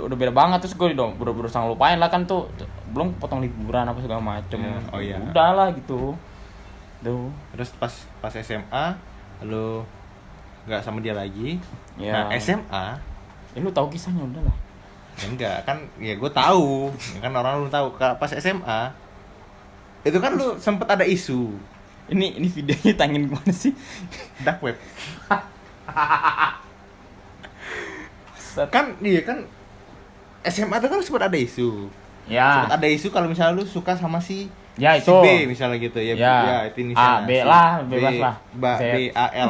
beda banget. Terus gua udah berusaha ngelupain lah kan tuh, belum potong liburan apa segala macem. Ya, oh iya. Udahlah gitu tuh. Terus pas SMA lu nggak sama dia lagi. Ya. Nah, SMA Ya lu tahu kisahnya, udahlah. ya enggak kan, ya gue tahu. Ya kan orang belum tahu. Pas SMA itu kan lu sempet ada isu Ini videonya tangin gimana sih? dark web. Set. Kan iya kan SMA itu kan sempet ada isu. Ya. Sempet ada isu kalau misalnya lu suka sama si Ya si itu. B misalnya gitu ya. Ya. Ya itu inisialnya. A, B lah, bebas lah. Z. B A L.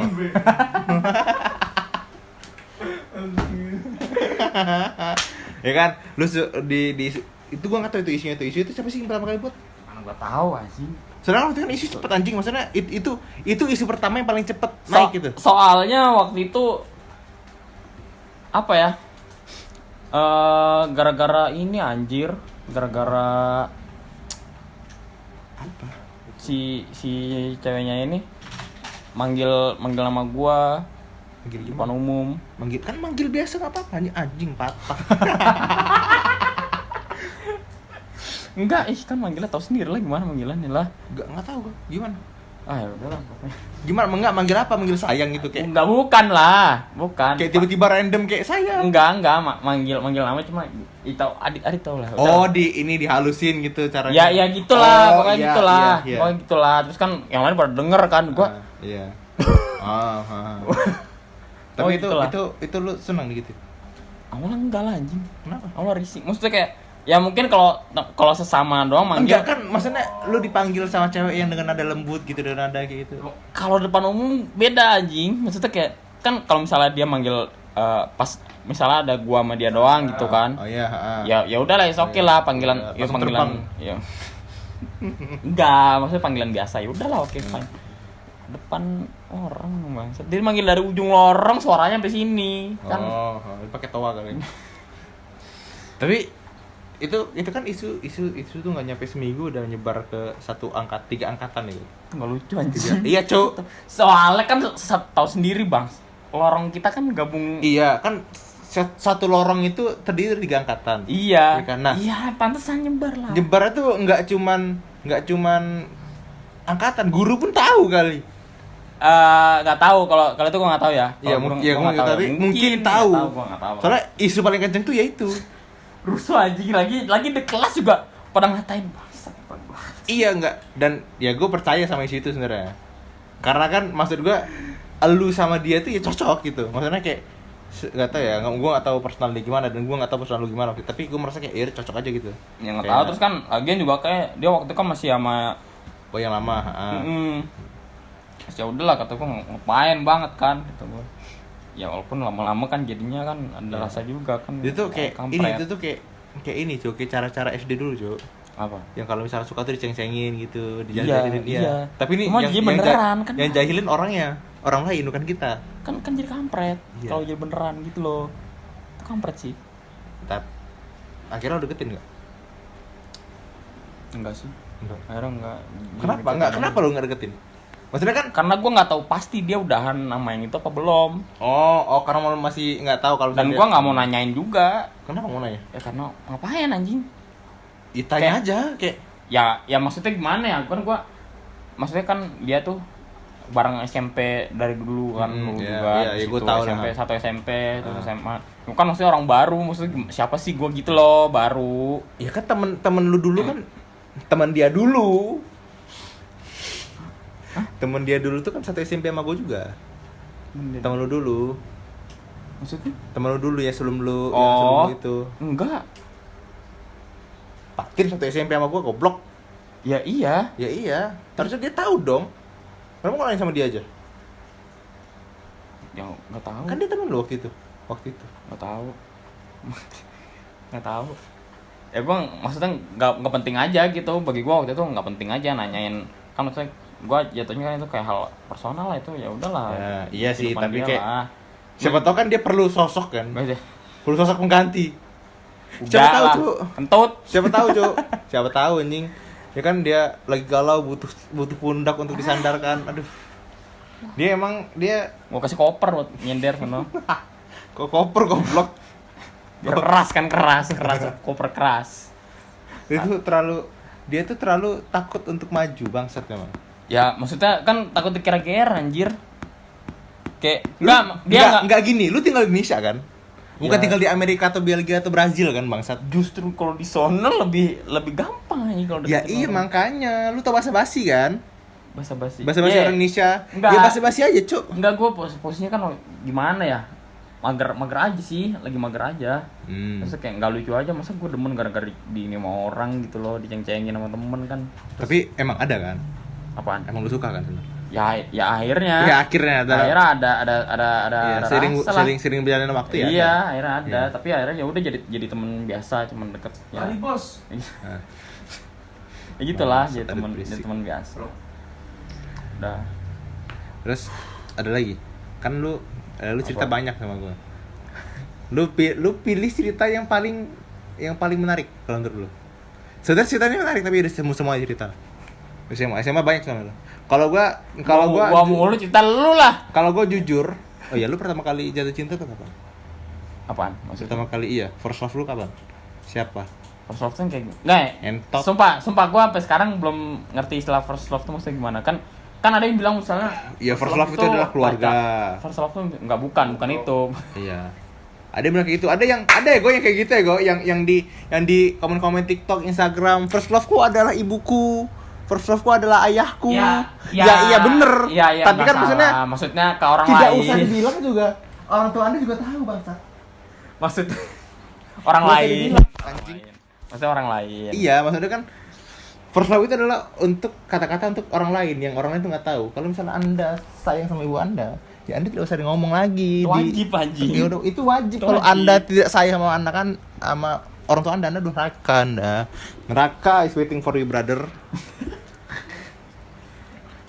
Ya kan, lu di itu gua nggak tahu itu isunya itu siapa sih yang pertama kali buat? Mana gua tahu anjing. Soalnya waktu itu kan isu cepet anjing, maksudnya itu isu pertama yang paling cepet naik gitu. Soalnya waktu itu apa ya? Gara-gara ini anjir, gara-gara Apa? si ceweknya ini manggil nama gua Manggil di gimana? depan umum. Manggil biasa nggak apa-apa, anjing patah. Enggak, kan manggilnya tahu sendiri lah gimana manggilannya lah. Nggak tahu gua gimana. Ya udahlah pokoknya. Gimana enggak manggil apa? Manggil sayang gitu kayak. Enggak, bukan lah, bukan. Kayak tiba-tiba random kayak sayang. Enggak, manggil nama cuma tahu adik tahu lah. Oh, Udah. ini dihalusin gitu caranya. Ya gitulah, Oh, pokoknya iya, gitulah. iya, iya. Pokoknya gitulah. Terus kan yang lain pada denger kan, gua Iya. Tapi gitulah. itu lu senang gitu. awalnya enggak lah anjing. Kenapa? Awalnya risih. Maksudnya kayak ya mungkin kalau sesama doang manggil. Enggak kan, maksudnya lu dipanggil sama cewek yang dengan nada lembut gitu, dengan nada kayak gitu. Kalau depan umum beda anjing. Maksudnya kayak kan kalau misalnya dia manggil pas misalnya ada gua sama dia doang gitu kan. Oh iya, Ya udahlah, oke lah panggilan Iya, ya langsung panggilan. Ya. Enggak, maksudnya panggilan biasa. Ya udahlah, oke fine. Depan orang bang. Dia manggil dari ujung lorong, suaranya sampai sini kan. Oh, pakai toa kali. Tapi itu kan isu tuh nggak nyampe seminggu udah nyebar ke 3 angkatan itu. Nggak lucu anjir. Iya, Cuk. Soalnya kan tahu sendiri, Bang. Lorong kita kan gabung. Iya, kan satu lorong itu terdiri dari 3 angkatan. Iya. Kan? Nah, iya, pantesan nyebar lah. nyebar itu nggak cuman angkatan, guru pun tahu kali. Nggak tahu kalau itu gua nggak tahu ya. Iya, Kalau mungkin, gua nggak tahu ya. mungkin tahu. Gua nggak tahu. Soalnya isu paling kenceng tuh ya itu. Rusuh anjing lagi di kelas juga pada ngatain bangsat. Iya enggak, dan ya gue percaya sama isu itu sebenarnya. Karena kan maksud gue, elu sama dia tuh ya cocok gitu. Maksudnya kayak nggak tahu ya, gue nggak tahu personal dia gimana dan gue nggak tahu personal lu gimana. Tapi gue merasa kayak ya cocok aja gitu. Ya nggak tahu, terus kan lagian juga kayak dia waktu itu kan masih sama yang lama. Terus ya udahlah kata gue ngapain banget kan gitu gue. Ya walaupun lama-lama kan jadinya kan ada rasa juga kan. Itu kayak kampret. ini itu tuh kayak ini Cuk, kayak cara-cara SD dulu Cuk. Apa? Yang kalau misalnya suka tuh diceng-cengin gitu, Iya. Tapi ini cuma jadi beneran kan. yang jahilin orangnya, orang lain bukan kita. Kan jadi kampret. Iya. Kalau jadi beneran gitu loh. Itu kampret sih. Tapi akhirnya lo deketin nggak? Enggak sih. Enggak. Akhirnya enggak. Kenapa? Enggak. Kenapa lo nggak deketin? Maksudnya kan? Karena gue nggak tahu pasti dia udahan sama yang itu apa belum. Oh, karena masih nggak tahu kalau. Dan gue nggak mau nanyain juga. Kenapa mau nanya? Ya karena ngapain anjing? Tanya aja kayak. Ya maksudnya gimana ya? Kan gue, maksudnya kan dia tuh bareng SMP dari dulu kan, dulu iya, juga. iya, gue tahu SMP, lah. satu SMP, terus SMA. Lu kan maksudnya orang baru, maksudnya siapa sih gue gitu loh, baru. Ya kan temen lu dulu kan, teman dia dulu. Temen dia dulu tuh kan satu SMP sama gue juga. Temen lu dulu. Maksudnya? Temen lu dulu ya sebelum lu Oh. yang sebelum itu. Enggak. Pakin satu SMP sama gue goblok. Ya iya. Ya iya. Harusnya dia tahu dong. Kenapa nggak nanya sama dia aja? Ya nggak tahu. Kan dia temen lu waktu itu. Nggak tahu. Nggak tahu. Ya gue maksudnya nggak penting aja gitu. Bagi gue waktu itu nggak penting aja nanyain. Kan maksudnya gue jatuhnya kan itu kayak hal personal lah itu, ya udahlah. Ya, iya sih, Kehidupan tapi dia kayak lah. siapa tahu kan dia perlu sosok kan. Udah. Perlu sosok pengganti. Udah Siapa tahu, lah. Cuk. Kentut. Siapa tahu, Cuk. Siapa tahu anjing. Ya kan dia lagi galau butuh pundak untuk disandarkan. Aduh. Dia Gua kasih koper buat nyender sono. kok koper goblok. Biar keras koper keras. Dia tuh terlalu takut untuk maju bangsat memang. Ya maksudnya kan takut dikira-kira anjir. Kayak Enggak gini, lu tinggal di Indonesia kan? Bukan Ya. tinggal di Amerika atau Belgia atau Brazil kan bangsat. Justru kalau di sono lebih gampang aja kalau Ya deketin iya orang. makanya, lu tau bahasa-basi kan? Basa-basi. Bahasa-basi Iya. orang Indonesia. Enggak. Ya bahasa-basi aja, Cuk. Enggak, gue posisinya kan gimana ya, mager aja sih, lagi mager aja. Terus kayak nggak lucu aja, masa gue demen gara-gara di ini sama orang gitu loh, diceng-cengin sama temen kan. Tapi emang ada kan? Apaan? Emang lu suka kan sebenarnya? Ya akhirnya. Ya akhirnya ada. Akhirnya ada Iya, rasa lah. sering berjalan waktu ya. Iya, ada. akhirnya ada. Iya. Tapi akhirnya ya udah jadi temen biasa, cuman deket. Ya, Kali bos. Nah, ya gitulah, Bangsat, jadi ada temen berisik. biasa. Udah. Terus ada lagi. Kan lu cerita Apa? banyak sama gua. Lu pilih cerita yang paling menarik kalau menurut lu. Sebenarnya ceritanya menarik tapi ada semua cerita. SMA banyak sama lu. Kalau gua mulu cerita lu lah. Kalau gua jujur, oh ya lu pertama kali jatuh cinta tuh kapan? Apaan? Maksudnya Pertama kali iya, first love lu kapan? Siapa? first love tuh kayak nggak. Entot. Sumpah gue sampai sekarang belum ngerti istilah first love tuh maksudnya gimana. Kan ada yang bilang misalnya Iya, first love itu adalah keluarga. First love tuh bukan itu. Iya. Ada yang bilang kayak gitu. Ada ya gue yang kayak gitu ya gue yang di komen-komen TikTok, Instagram, first love ku adalah ibuku. First love ku adalah ayahku. Iya bener. Iya, Tapi kan maksudnya ke orang tidak lain. usah dibilang juga. Orang tua Anda juga tahu bangsa. Maksud orang Nggak usah lain. dibilang, anjing. Maksudnya orang lain. Iya, maksudnya kan first love itu adalah untuk kata-kata untuk orang lain yang orang lain tuh nggak tahu. Kalau misalnya Anda sayang sama ibu Anda, ya Anda tidak usah ngomong lagi. Wajib, anjing. Ya udah, itu wajib. Itu Kalau wajib. Anda tidak sayang sama Anda kan sama orang tua Anda durhaka Anda. Neraka is waiting for you, brother.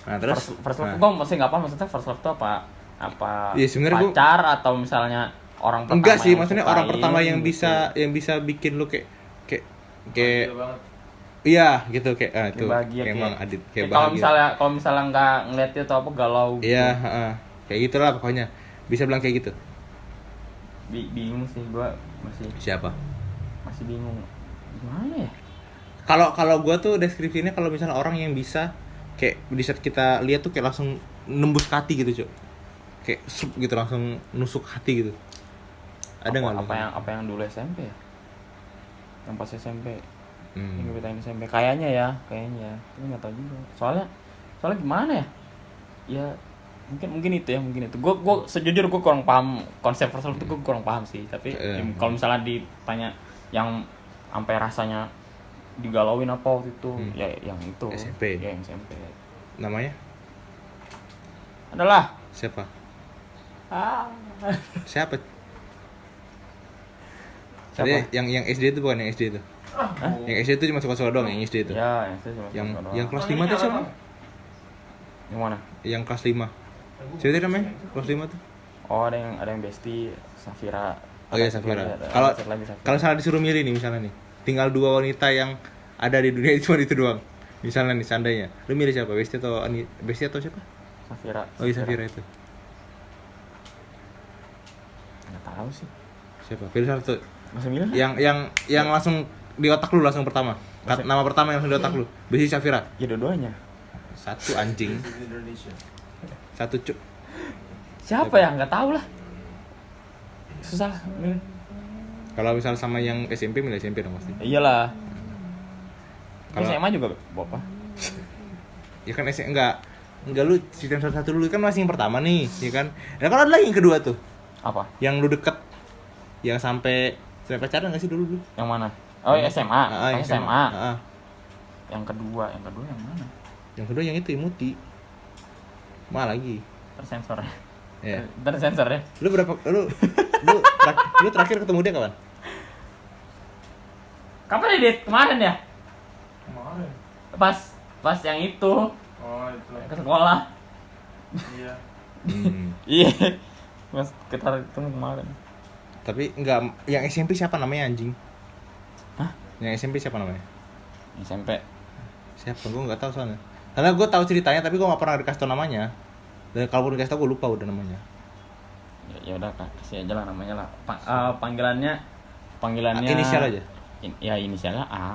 Nah, terus First love nah. gue masih nggak paham maksudnya first love tuh apa Iya, sebenarnya gua- pacar atau misalnya orang pertama Enggak sih, yang maksudnya sukain orang pertama yang gitu. bisa bikin lu kayak kayak Bahagia banget. iya gitu kayak itu Kayak bahagia, kayak emang Adit kayak kalau bahagia. misalnya nggak ngeliat dia atau apa galau gitu. Iya, kayak gitulah pokoknya. Bisa bilang kayak gitu. Bingung sih gua masih Siapa? bingung gimana ya. Kalau gua tuh deskripsinya kalau misalnya orang yang bisa kayak di saat kita lihat tuh kayak langsung nembus ke hati gitu, Cuk. Kayak sup gitu langsung nusuk hati gitu. Ada nggak lo? Apa yang dulu SMP ya, yang pas SMP yang gue Hmm. pitain SMP kayaknya tapi nggak tahu juga soalnya gimana ya, ya mungkin itu gue sejujur gue kurang paham konsep first love itu, gue kurang paham sih, tapi kalau misalnya ditanya yang sampai rasanya digalauin apa waktu itu, ya yang itu SMP. ya yang SMP Namanya adalah siapa? ah Siapa? Siapa? Tadi yang SD itu bukan yang SD itu. Yang SD itu cuma suka-suka doang, yang SD itu. ya yang itu cuma Yang suka doang. yang kelas 5 tuh siapa? Yang mana? Yang kelas 5. Siapa tadi namanya? Kelas 5 tuh. Oh ada yang Besti Safira. Oh iya, Ada Safira. ada Kalau satu lagi Safira. kalau salah disuruh milih nih misalnya nih, tinggal 2 wanita yang ada di dunia itu cuma itu doang. Misalnya nih seandainya, lu milih siapa? Besti atau siapa? Safira. Oh iya, Safira itu. Nggak tahu sih. Siapa? Pilih satu. Masih milih? Yang langsung di otak lu langsung pertama. Nama pertama yang langsung di otak lu. Besti Safira. Ya dua-duanya. Satu anjing. Di Indonesia. Satu cuk. Siapa ya? Nggak tahu lah. Susah. Milih. Kalau misal sama yang SMP milih SMP dong pasti. Iyalah. Kalau Kalau- SMA juga bapak. Ya kan SMP enggak lu sistem satu dulu kan masih yang pertama nih, ya kan? Nah, kalau ada lagi yang kedua tuh, Apa? yang lu deket, yang sampai pacaran nggak sih dulu? Yang mana? Oh ya SMA. Yang SMA. Ah. Yang kedua yang mana? Yang kedua yang itu Imuti. Mana lagi? Tersensor ya. Ya. Tersensor ya. Lu terakhir ketemu dia kapan? Kapan ya, Dit? Kemarin ya? Kemarin. Pas yang itu Oh itu. ke sekolah. Iya. Iya. Mas kita itu kemarin. Tapi enggak, yang SMP siapa namanya anjing? Hah? Yang SMP siapa namanya? SMP. Siapa? Gue nggak tahu soalnya. Karena gue tahu ceritanya tapi gue nggak pernah dikasih tahu namanya. Dan kalaupun dikasih tahu gue lupa udah namanya. Ya udah Kak, kasih aja lah namanya lah. Panggilannya Inisial aja. Ya inisialnya A.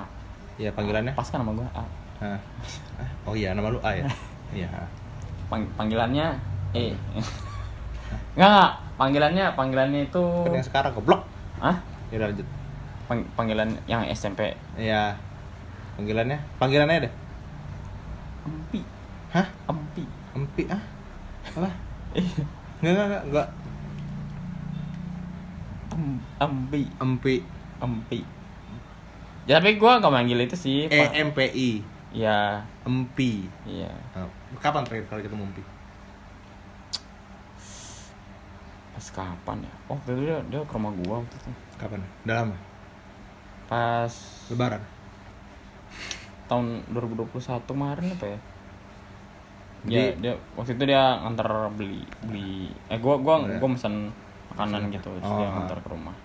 Iya panggilannya. Pas kan nama gua A. Hah. Oh iya nama lu A ya. Iya. Panggilannya E. Enggak, panggilannya itu Kan yang sekarang goblok. Hah? Ya udah lanjut. Panggilan yang SMP Iya. Panggilannya ada. Empi. Hah? Empi. Empi ah? Apa? Enggak. Empi. Empi. Ya, tapi gua enggak manggil itu sih. EMPI. Ya, Empi. iya. Oh, kapan terakhir kali ketemu Empi? Pas kapan ya? Oh, waktu itu dia ke rumah gua waktu itu. Kapan? Udah lama. Pas Lebaran. tahun 2021 kemarin apa ya? Jadi- Dia waktu itu dia nganter beli gua mesen makanan gitu, terus dia nganter ke rumah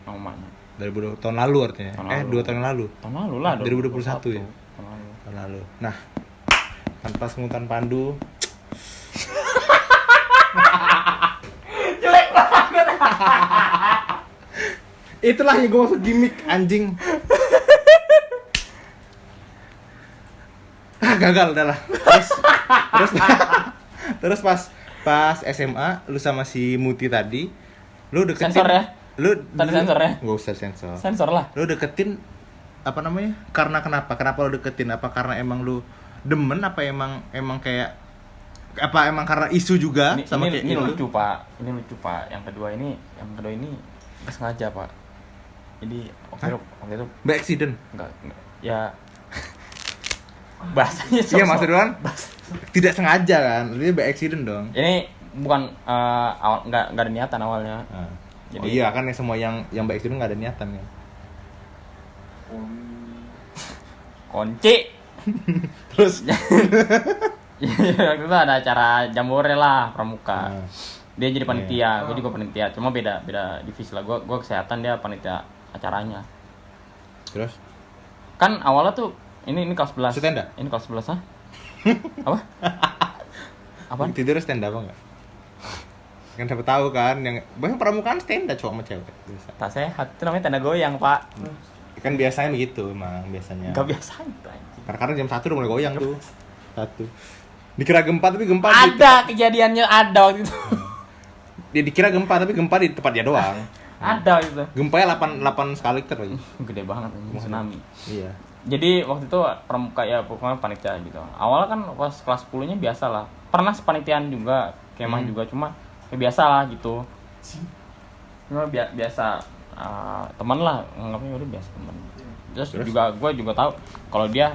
sama mamanya. Dari tahun lalu artinya. Tahun lalu. 2 tahun lalu. Tahun lalu lah, 2021 ya? Tahun lalu. Tahun lalu. Nah, tanpa semutan pandu. Jelek banget. Itulah yang gue maksud gimmick anjing. Gagal udah lah. Terus pas SMA lu sama si Muti tadi, lu deketin. Sensor ya? Lu Tadi sensor ya? Enggak usah sensor. Sensor lah. Lu deketin apa namanya? Karena kenapa? Kenapa lu deketin? Apa karena emang lu demen apa emang kayak apa emang karena isu juga sama kayak ini gitu? lucu pak, yang kedua ini nggak sengaja pak. Jadi waktu itu By accident. enggak ya bahasanya Iya maksud lu kan tidak sengaja kan, artinya by accident dong. ini bukan awal nggak ada niatan awalnya. Nah. Jadi- Oh iya kan yang semua yang by accident nggak ada niatan kan. Kunci. Terus Waktu itu ada acara jambore lah pramuka. Nah. Dia jadi panitia, gue juga panitia. Cuma beda divisi lah. Gue kesehatan, dia panitia acaranya. Terus Kan awalnya tuh ini kelas 11. Stand up? Ini kelas 11 Apa? Apaan? Tidur stand up apa enggak? Kan siapa tahu kan yang banyak pramukaan stand up cowok sama cewek biasa. Tak sehat. Itu namanya tanda goyang, Pak. Kan biasanya begitu emang biasanya. Enggak biasa itu anjing. Karena jam 1 udah mulai goyang tuh. 1. Dikira gempa tapi gempa Ada kejadiannya ada waktu itu. Dia dikira gempa tapi gempa di tempat dia doang. Ada gitu. Gempanya 8 skala Richter lagi. Gede banget ini tsunami. Iya. Jadi waktu itu pramuka ya pokoknya panitia gitu. Awalnya kan pas kelas 10-nya biasa lah. Pernah sepanitiaan juga, kemah juga cuma ya biasa lah gitu. Cuma biasa teman lah, anggapnya udah biasa teman. Terus juga gue juga tahu kalau dia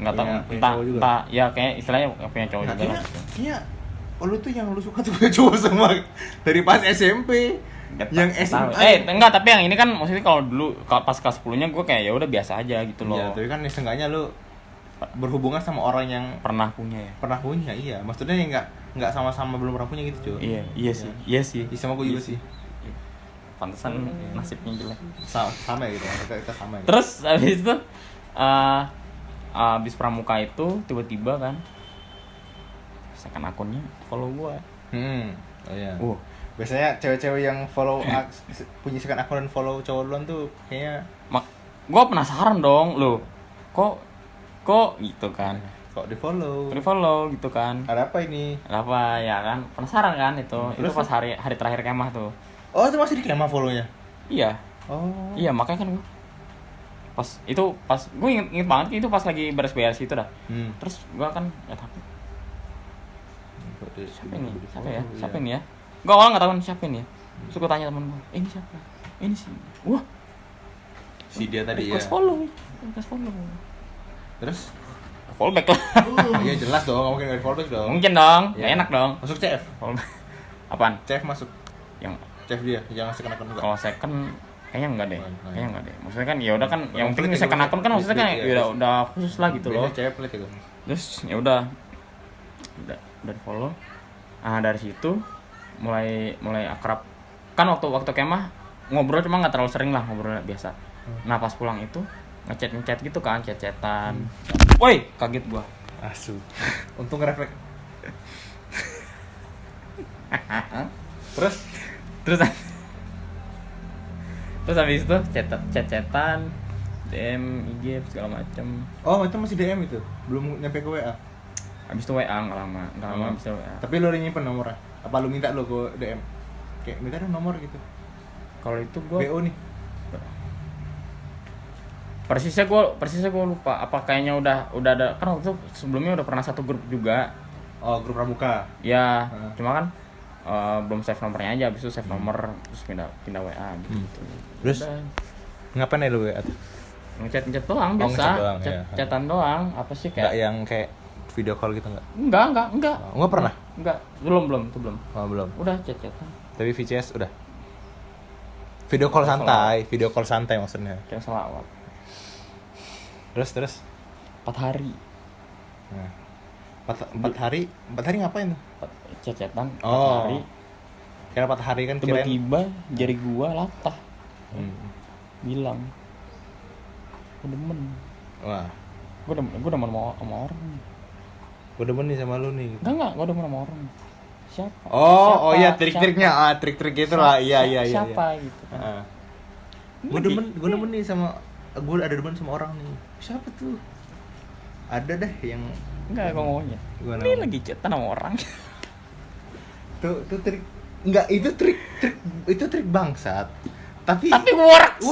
nggak tahu entah ya kayak istilahnya punya cowok juga lah. Iya. Oh, lu tuh yang lu suka tuh punya cowok sama dari pas SMP. Yang SMA. Enggak, tapi yang ini kan maksudnya kalau dulu pas kelas 10-nya gue kayak ya udah biasa aja gitu loh. Iya, tapi kan seenggaknya lu berhubungan sama orang yang Pernah punya ya. pernah punya, iya. Maksudnya yang enggak sama-sama belum pernah punya gitu, cuy. Iya sih. Iya sih. Iya, sama gue juga sih. Pantesan nasibnya jelek. Sama ya gitu. Kita sama ya. Terus habis itu habis pramuka itu tiba-tiba kan second akunnya follow gua. Oh iya. Biasanya cewek-cewek yang follow punya second akun dan follow cowok duluan tuh kayaknya gua penasaran dong, loh. Kok gitu kan. kok di follow gitu kan. Ada apa ini? Ada apa ya kan? Penasaran kan itu. Itu Terus? pas hari terakhir kemah tuh. Oh, itu masih di kemah follow-nya? Iya. Oh. Iya, makanya kan gua pas gue inget banget itu pas lagi beres-beres itu dah. Terus gua kan ya tapi siapa ini ya? Gue awalnya nggak tahu siapa ini ya. Terus gue tanya temen gue, ini siapa? Ini sih. Wah, Si dia tadi ya. request follow. Terus? Follow back lah. Iya jelas dong, nggak mungkin nggak di follow back dong. Mungkin dong, Iya. nggak enak dong. Masuk CF. Follow back. Apaan? CF masuk. Yang CF dia, jangan second akun enggak. kalau second kayaknya enggak deh. Oh, iya. Kayaknya enggak deh. Maksudnya kan ya udah kan yang Komplit penting ya, second akun kan maksudnya kan iya, ya udah khusus lah gitu loh. Biasanya CF pelit itu. Terus ya udah di follow. Dari situ mulai akrab. Kan waktu kemah ngobrol cuma nggak terlalu sering lah, ngobrol biasa. Nah pas pulang itu ngechat gitu kan, chat-chatan. Woi, kaget gua. Asu. Untung refleks. Terus habis itu chat-chatan, DM, IG segala macem. Oh, itu masih DM itu. Belum nyampe ke WA. Habis itu WA nggak lama habis itu WA. Tapi lu udah nyimpen nomornya? Apa lu minta lu ke DM? Kayak minta dong nomor gitu. Kalau itu gua BO nih. persisnya gua lupa. Apa kayaknya udah ada kan waktu itu sebelumnya udah pernah satu grup juga. Oh, grup pramuka. Ya, cuma kan belum save nomornya aja, habis itu save nomor terus pindah WA gitu. Terus? Udah, Ngapain ya lu WA? ngechat doang biasa. ngechat doang, ya. Chatan doang. Apa sih Enggak kayak yang kayak video call gitu enggak? Enggak. Oh, enggak pernah? Enggak. Belum, itu belum. Oh, belum. Udah chat-chatan. Tapi VCS udah. Video call santai maksudnya. Kayak selawat. Terus 4 hari. Nah. 4 hari ngapain tuh? Chat-chatan 4 Oh. hari. Kira 4 hari kan kirain. Tiba-tiba jari gua latah. Bilang, "Gua demen." Wah, Gua demen sama orang. gua demen nih sama lu nih. Enggak, gua demen sama orang. Siapa? Oh iya Siapa? trik-triknya, trik-trik gitu lah. Iya. Siapa gitu kan. Heeh. Gua demen nih sama gua ada demen sama orang nih. Siapa tuh? Ada deh yang Enggak, gua ngomongnya. Gua Ini nama. lagi chatan sama orang. tuh trik. Enggak, itu trik bangsat. Tapi works.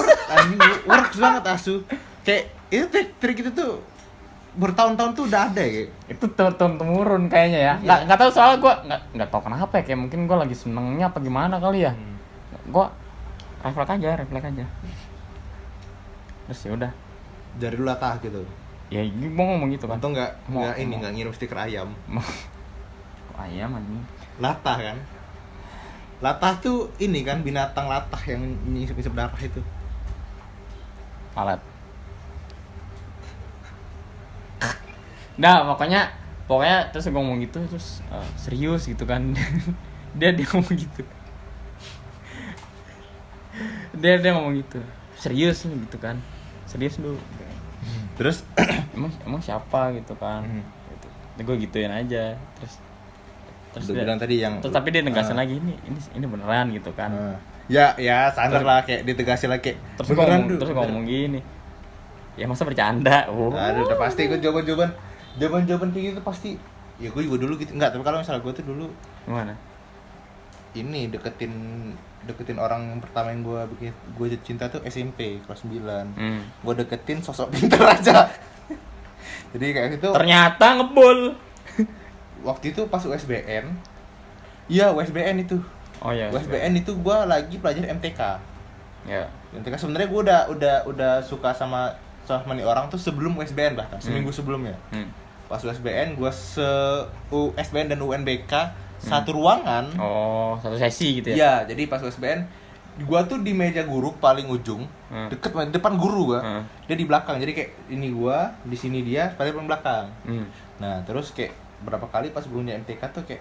works banget asu. Kayak itu trik itu tuh bertahun-tahun tuh udah ada ya. Itu turun-temurun kayaknya ya. Enggak tahu soalnya gua enggak tahu kenapa ya, kayak mungkin gua lagi senengnya apa gimana kali ya. Gua refleks aja. Terus ya udah. Dari lu latah gitu. Ya gua ngomong gitu kan. Untung enggak Mau- ngirim stiker ayam. Ayam anjing. Latah kan? Latah tuh ini kan binatang latah yang ngisep darah itu. Alat. Nah, pokoknya terus gue ngomong gitu terus serius gitu kan. dia ngomong gitu. dia ngomong gitu. Serius gitu kan. serius lu. Terus Emang siapa gitu kan. Gitu. Gue gituin aja. Terus udah bilang tadi yang terus tapi dia negasin lagi ini beneran gitu kan. ya standar lah kayak ditegasin lagi kayak Terus beneran ngomong, tuh, terus beneran. ngomong gini. Ya masa bercanda. Oh. Aduh, udah pasti gue jawaban kayak gitu pasti. Ya gue juga dulu gitu. Enggak, tapi kalau misalnya gue tuh dulu Gimana? ini deketin orang pertama yang gue jatuh cinta tuh SMP kelas 9. Gue deketin sosok pintar aja. Jadi kayak gitu. Ternyata ngebul. Waktu itu pas USBN. Iya, USBN itu. Oh iya. USBN itu gue lagi pelajar MTK. Ya. MTK sebenarnya gue udah suka sama nih orang tuh sebelum USBN bahkan seminggu sebelumnya. Pas USBN gue USBN dan UNBK satu ruangan. Oh, satu sesi gitu ya? Iya, jadi pas USBN gua tuh di meja guru paling ujung, deket depan guru gua. Dia di belakang. Jadi kayak ini gua, di sini dia, paling belakang. Nah, terus kayak berapa kali pas gua punya MTK tuh kayak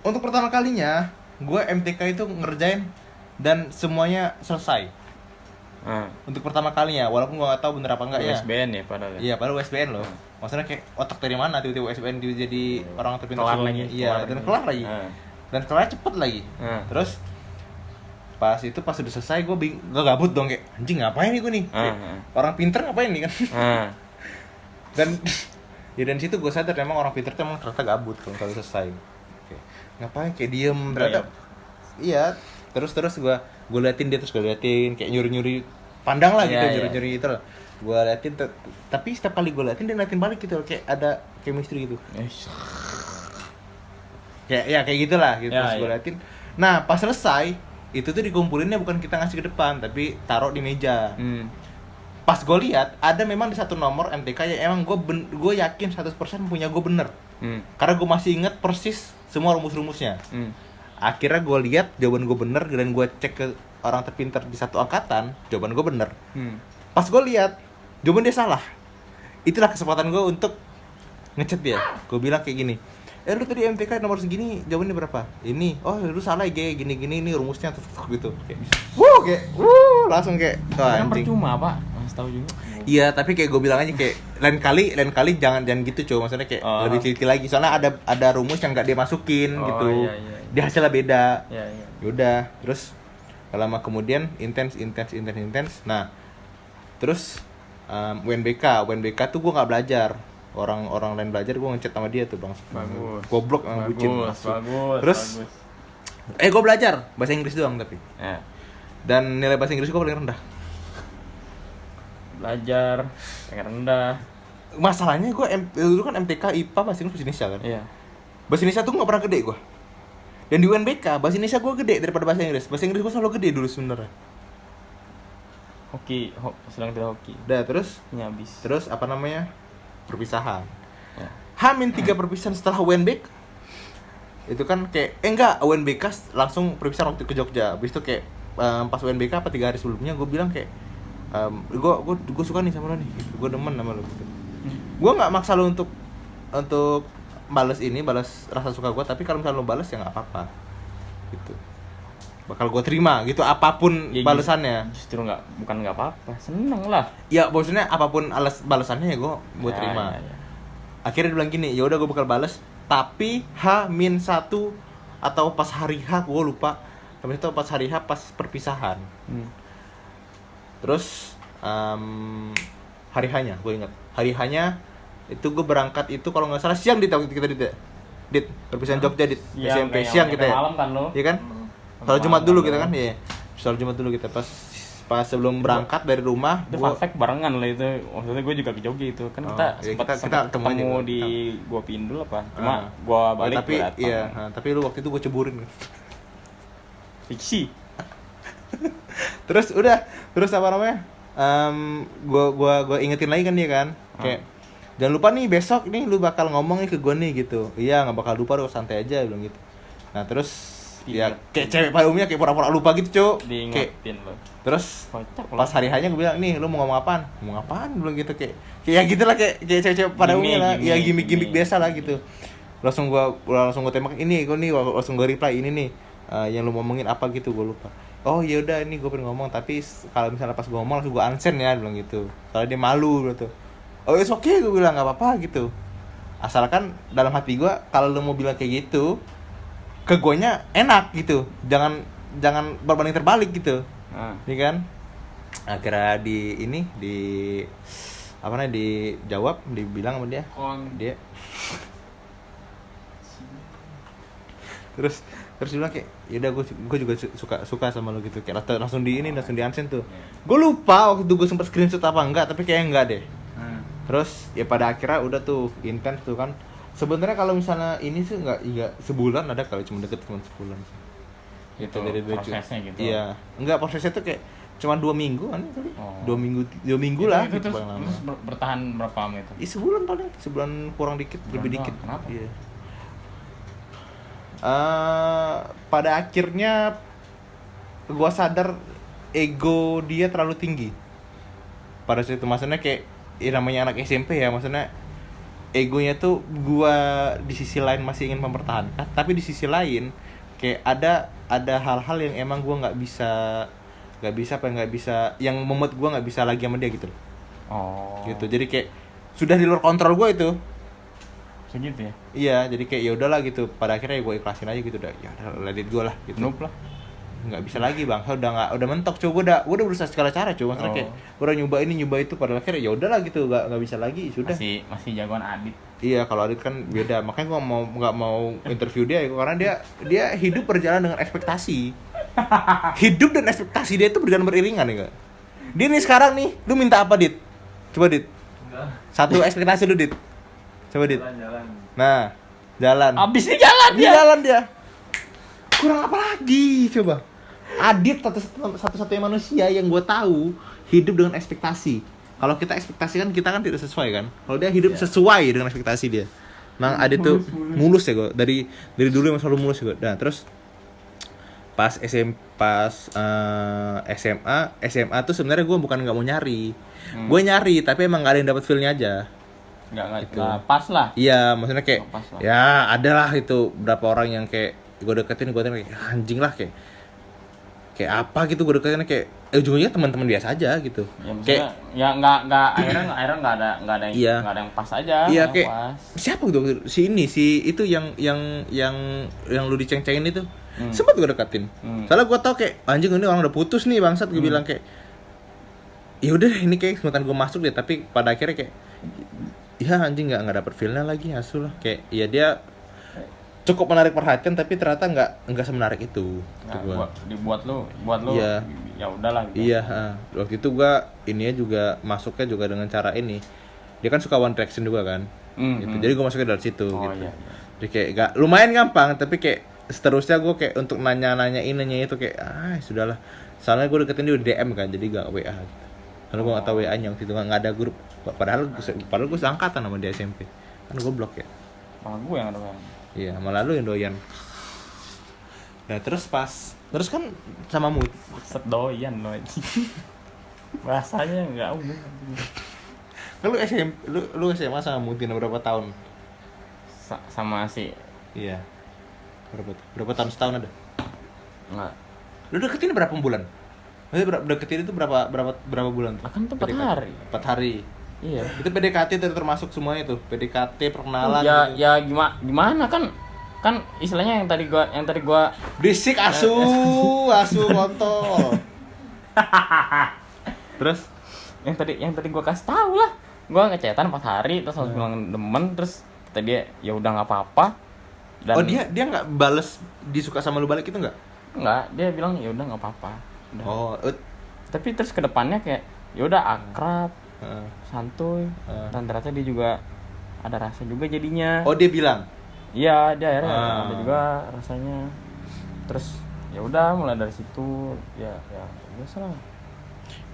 untuk pertama kalinya gua MTK itu ngerjain dan semuanya selesai. Untuk pertama kalinya, walaupun gua nggak tahu bener apa enggak ya. USBN ya padahal. Iya, padahal USBN loh. Maksudnya kayak otak dari mana tiba-tiba USBN jadi orang terpintar Kelar semuanya. lagi, Iya, dan kelar lagi. Dan kelar cepet lagi. Terus pas udah selesai gue gabut dong kayak anjing ngapain nih gue nih. Orang pinter ngapain nih kan. Dan ya dan situ gue sadar memang orang pinter tuh emang ternyata gabut kalau selesai. Kayak, ngapain kayak diem ternyata. Iya, terus gue liatin dia terus gue liatin kayak nyuri pandang lah gitu, nyuri itu lah. Gue liatin tapi setiap kali gue liatin dia liatin balik gitu kayak ada chemistry gitu. Kayak gitulah gitu. Terus gue liatin. Nah, pas selesai itu tuh dikumpulinnya bukan kita ngasih ke depan tapi taruh di meja. Pas gue lihat ada memang di satu nomor MTK yang emang gue yakin 100% punya gue bener. Karena gue masih inget persis semua rumus-rumusnya. Akhirnya gue lihat jawaban gue bener dan gue cek ke orang terpintar di satu angkatan, jawaban gue bener. Pas gue lihat jawaban dia salah. Itulah kesempatan gue untuk ngechat dia. Gue bilang kayak gini, lu tadi MTK nomor segini jawabannya berapa? Ini, oh lu salah ya, gini ini rumusnya gitu. Kayak, langsung kayak, Kan percuma pak, masih tahu juga. Iya, tapi kayak gue bilang aja kayak lain kali jangan gitu cow, maksudnya kayak lebih teliti lagi. Soalnya ada rumus yang nggak dia masukin gitu. Iya. Dia hasilnya beda. Iya. Yaudah, terus lama kemudian intens. Nah, terus UNBK tuh gue nggak belajar. Orang lain belajar, gue ngechat sama dia tuh bang. Bagus. Goblok sama bucin. Bagus. Terus, gue belajar bahasa Inggris doang tapi. Dan nilai bahasa Inggris gue paling rendah. Belajar yang rendah. Masalahnya gue dulu kan MTK IPA bahasa Indonesia kan. Iya. Bahasa Indonesia tuh nggak pernah gede gue. Dan di UNBK bahasa Indonesia gue gede daripada bahasa Inggris. Bahasa Inggris gue selalu gede dulu sebenarnya. Sedang tidak hoki. Udah terus Nyabis. Terus apa namanya? Perpisahan. Ya. H-3 perpisahan setelah UNBK. Itu kan kayak UNBK langsung perpisahan waktu ke Jogja. Habis itu kayak pas UNBK apa 3 hari sebelumnya gue bilang kayak gue suka nih sama lo nih. Gue demen sama lo gitu. Gue enggak maksa lo untuk balas rasa suka gue, tapi kalau misalnya lo balas ya nggak apa-apa gitu, bakal gue terima gitu apapun ya, balasannya. Justru bukan nggak apa-apa, seneng lah ya, maksudnya apapun balasannya ya gue terima. Akhirnya dia bilang gini, ya udah gue bakal balas tapi H-1 atau pas hari H, gue lupa, tapi itu pas hari H pas perpisahan. Terus hari H-nya gue ingat, hari H-nya itu gue berangkat itu kalau nggak salah siang kita perpisahan Jogja SMP siang kita ya. Malam kan lo? Iya kan? Soal Jumat dulu kita kan, iya. Soal Jumat dulu kita pas sebelum berangkat dari rumah. Itu fun fact barengan lah itu. Maksudnya gue juga ke Jogja itu kan kita ketemu di gua Pindul apa? Cuma gua balik tapi iya, tapi lu waktu itu gue ceburin. Fiksi. Terus apa namanya? Gue ingetin lagi kan dia kan, kayak jangan lupa nih besok nih lu bakal ngomong nih ke gue nih gitu. Iya nggak bakal lupa, lu santai aja bilang gitu. Nah terus ya kayak cewek pada umumnya kayak pura-pura lupa gitu cok. Diingetin lo. Terus pas hari hanya gue bilang nih lu mau ngomong apaan? Ngomong apaan? Bilang gitu kayak ya gitulah kayak cewek-cewek pada umumnya lah. Ya gimmick biasa lah gitu. Langsung gue tembak ini gue nih, langsung gue reply ini nih yang lu ngomongin apa gitu gue lupa. oh ya udah ini gue pengen ngomong tapi kalau misalnya pas gue ngomong langsung gue unsend ya, bilang gitu. Soalnya dia malu gitu. Oh it's okay, gue bilang nggak apa-apa gitu. Asalkan dalam hati gue kalau lu mau bilang kayak gitu ke guanya enak gitu, jangan berbanding terbalik gitu, ya kan? Akhirnya apa namanya dijawab, dibilang sama dia, terus dia bilang kayak yaudah gue juga suka sama lo gitu, kayak langsung langsung di unsend tuh. Gue lupa waktu itu gue sempet screenshot apa enggak, tapi kayaknya enggak deh. Terus ya pada akhirnya udah tuh intens tuh kan. Sebenarnya kalau misalnya ini sih enggak sebulan ada kali, cuma deket cuma sebulan sih. Gitu dari prosesnya gitu. Iya, enggak prosesnya tuh kayak cuma 2 minggu kan kali. 2 minggu lah itu gitu terus, paling lama. terus bertahan berapa lama itu? Sebulan paling, sebulan kurang dikit, lebih dikit. Kenapa? Iya. Pada akhirnya gua sadar ego dia terlalu tinggi. Pada saat itu maksudnya kayak namanya anak SMP ya, maksudnya egonya tuh gua di sisi lain masih ingin mempertahankan, tapi di sisi lain kayak ada hal-hal yang emang gua nggak bisa yang membuat gua nggak bisa lagi sama dia gitu loh. Gitu, jadi kayak sudah di luar kontrol gua itu. Segitu ya? Iya, jadi kayak ya udahlah gitu. Pada akhirnya ya gue ikhlasin aja gitu, udah ya udah let it go lah gitu. Noob lah. Nggak bisa lagi bang, udah mentok coba, gue udah berusaha segala cara coba, maksudnya kayak gue udah nyoba ini nyoba itu, pada akhirnya ya udahlah gitu, nggak bisa lagi, sudah. Masih jagoan Adit. Iya, kalau Adit kan beda, makanya gue nggak mau interview dia karena dia hidup berjalan dengan ekspektasi. Hidup dan ekspektasi dia itu berjalan beriringan ya kak. Dia nih sekarang nih, lu minta apa Dit? Coba Dit. Satu ekspektasi lu Dit. Coba Dit. Jalan. Nah, jalan. Abis ini jalan dia. Jalan dia. Kurang apa lagi coba? Adit satu-satunya manusia yang gue tahu hidup dengan ekspektasi. Kalau kita ekspektasi kan kita kan tidak sesuai kan. Kalau dia hidup sesuai dengan ekspektasi dia. Nah, Adit tuh mulus ya gue. Dari dulu emang selalu mulus ya gue. Nah, terus pas SMA tuh sebenarnya gue bukan nggak mau nyari. Gue nyari tapi emang nggak ada yang dapat feel-nya aja. Nggak pas lah. Iya, maksudnya kayak ya adalah itu berapa orang yang kayak gue deketin kayak anjing lah, kayak apa gitu gue deketin kayak ujungnya teman-teman biasa aja gitu. Ya, kayak ya nggak akhirnya nggak ada yang pas aja. Iya, kayak pas. siapa gitu si itu yang lu diceng-cengin itu. Sempet gue deketin. Soalnya gue tau kayak anjing ini orang udah putus nih bangsat, gue bilang kayak ya udah ini kayak kesempatan gue masuk deh, tapi pada akhirnya kayak ya anjing nggak dapet feelnya lagi, asu lah, kayak ya dia cukup menarik perhatian tapi ternyata nggak semenarik itu. Buat lu iya. Ya udahlah gitu. Iya, waktu itu gua ininya juga masuknya juga dengan cara ini, dia kan suka one direction juga kan, gitu. Jadi gua masuknya dari situ gitu. Iya. Jadi kayak lumayan gampang, tapi kayak seterusnya gua kayak untuk nanya itu kayak sudahlah, soalnya gua deketin dia di DM kan, jadi gak WA gitu. Karena gue gak tau WA-nya waktu itu, gak ada grup. Padahal gue seangkatan sama dia SMP. Kan gue blok ya. Malah gue yang ada WA. Iya, malah lu yang doyan. Nah terus kan sama Mut. Set doyan lo. Bahasanya gak umum. Kan lu SMA sama Mutina berapa tahun? Sama si. Iya. Berapa tahun, setahun ada? Enggak. Lu deketin berapa bulan? Deketin itu berapa bulan? Kan itu 4 hari. 4 hari. Iya. Itu PDKT termasuk semuanya itu. PDKT, perkenalan. Ya gitu. ya gimana kan istilahnya yang tadi gua berisik asu kontol. Terus yang tadi gua kasih tahu lah. Gua ngecetan 4 hari terus langsung bilang demen, terus kata dia ya udah enggak apa-apa. Dan dia enggak bales disuka sama lu balik itu enggak? Enggak, dia bilang ya udah enggak apa-apa. Udah. Tapi terus kedepannya kayak ya udah akrab, santuy, dan ternyata dia juga ada rasa juga jadinya. Oh dia bilang? Iya, dia akhirnya ada juga rasanya. Terus ya udah mulai dari situ ya biasa lah.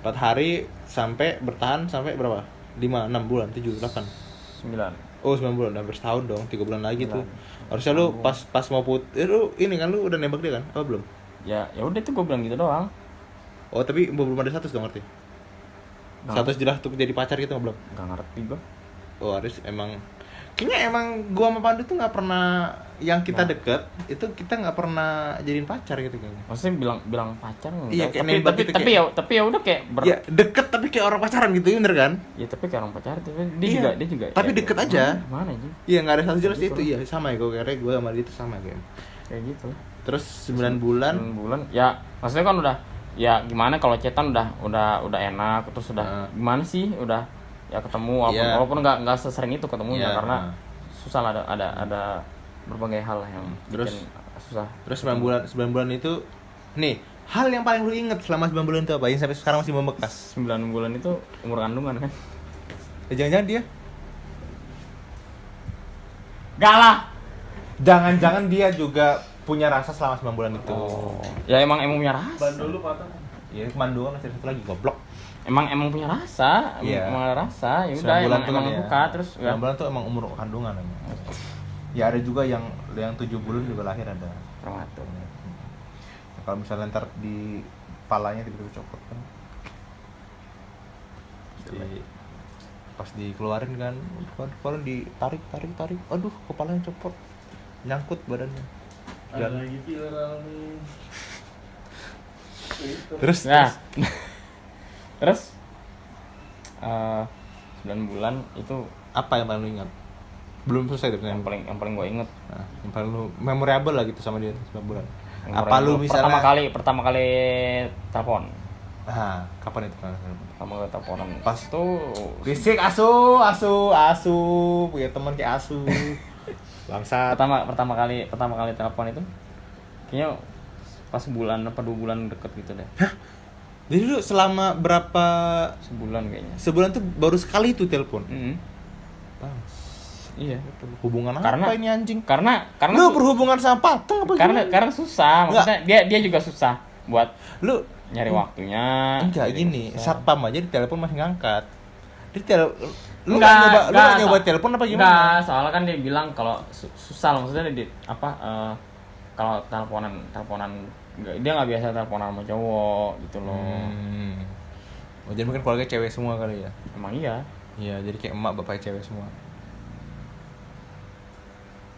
4 hari sampai bertahan sampai berapa? 5, 6 bulan, 7, 8 9. Oh 9 bulan, hampir setahun dong, 3 bulan lagi tuh. Harusnya lu pas mau lu ini kan lu udah nembak dia kan? Apa belum? Ya udah itu gue bilang gitu doang. Oh tapi belum ada status dong, ngerti? Status jelas tuh jadi pacar gitu belum? Gak ngerti gue. Oh harus emang Kayaknya emang gua sama Pandu tuh nggak pernah yang kita deket itu kita nggak pernah jadiin pacar gitu kayaknya. Maksudnya bilang pacar enggak? Iya, kayak tapi nembak tapi gitu, tapi kayak- tapi ya udah kayak Ya deket tapi kayak orang pacaran gitu, bener kan? ya tapi kayak orang pacaran tapi Iya, dia juga tapi ya, deket gimana- aja. Gimana aja? Iya nggak ada satu jelas Gitu itu, iya sama ya gue kira gue sama dia itu sama kayak. Kayak gitu. Terus 9 bulan, 9 bulan ya maksudnya kan udah ya gimana kalau chatan udah enak terus udah gimana sih udah ya ketemu Iya. walaupun nggak sesering itu ketemunya Iya, karena susah lah ada berbagai hal lah yang Terus- bikin susah. terus 9 bulan itu, nih hal yang paling lu inget selama 9 bulan itu apa? Yang sampai sekarang masih membekas? 9 bulan itu umur kandungan kan? Ya, jangan-jangan dia, Gak lah. jangan-jangan dia juga punya rasa selama 9 bulan itu. Ya emang punya rasa. Ban dulu patah. Ya kemana doang, masih satu lagi goblok. Emang punya rasa, Iya. emang ada rasa. Ya 9 udah bulan emang tuh kan ya. suka terus 9 bulan tuh emang umur kandungan emang. Ya ada juga yang 7 bulan juga lahir ada. prematur. Nah, kalau misalnya ntar di palanya tiba-tiba copot kan, pas dikeluarin kan, keluarin ditarik, aduh kepalanya copot, nyangkut badannya. Ada lagi viral nih. Itu. Terus Nah, terus 9 bulan itu apa yang paling lu ingat? Belum selesai deh yang pertanyaan. paling gue inget. Nah, yang paling lu memorable lah gitu sama dia 9 bulan. Yang Apa lu misalnya pertama kali telepon. Nah, kapan itu kan? Pertama kali teleponan. Pas tuh Risik asu punya teman kayak asu. Bangsat. pertama kali telepon itu kayaknya pas bulan apa 2 bulan deket gitu deh. Jadi lu selama berapa Sebulan kayaknya. sebulan tuh baru sekali tuh telepon? Bang, Iya. hubungan Karena- apa ini anjing? Karena Lu berhubungan sama patung apa gimana? karena susah. Maksudnya dia juga susah buat Lu nyari waktunya. enggak Jadi gini, susah. satpam aja di telepon masih ngangkat. Lu Enggak, nggak nyoba telepon apa gimana? Enggak, soalnya kan dia bilang kalau susah loh, maksudnya kalau teleponan dia nggak biasa teleponan sama cowok gitu loh. Oh, jadi mungkin keluarga cewek semua kali ya? Emang iya. Iya, jadi kayak emak bapak cewek semua.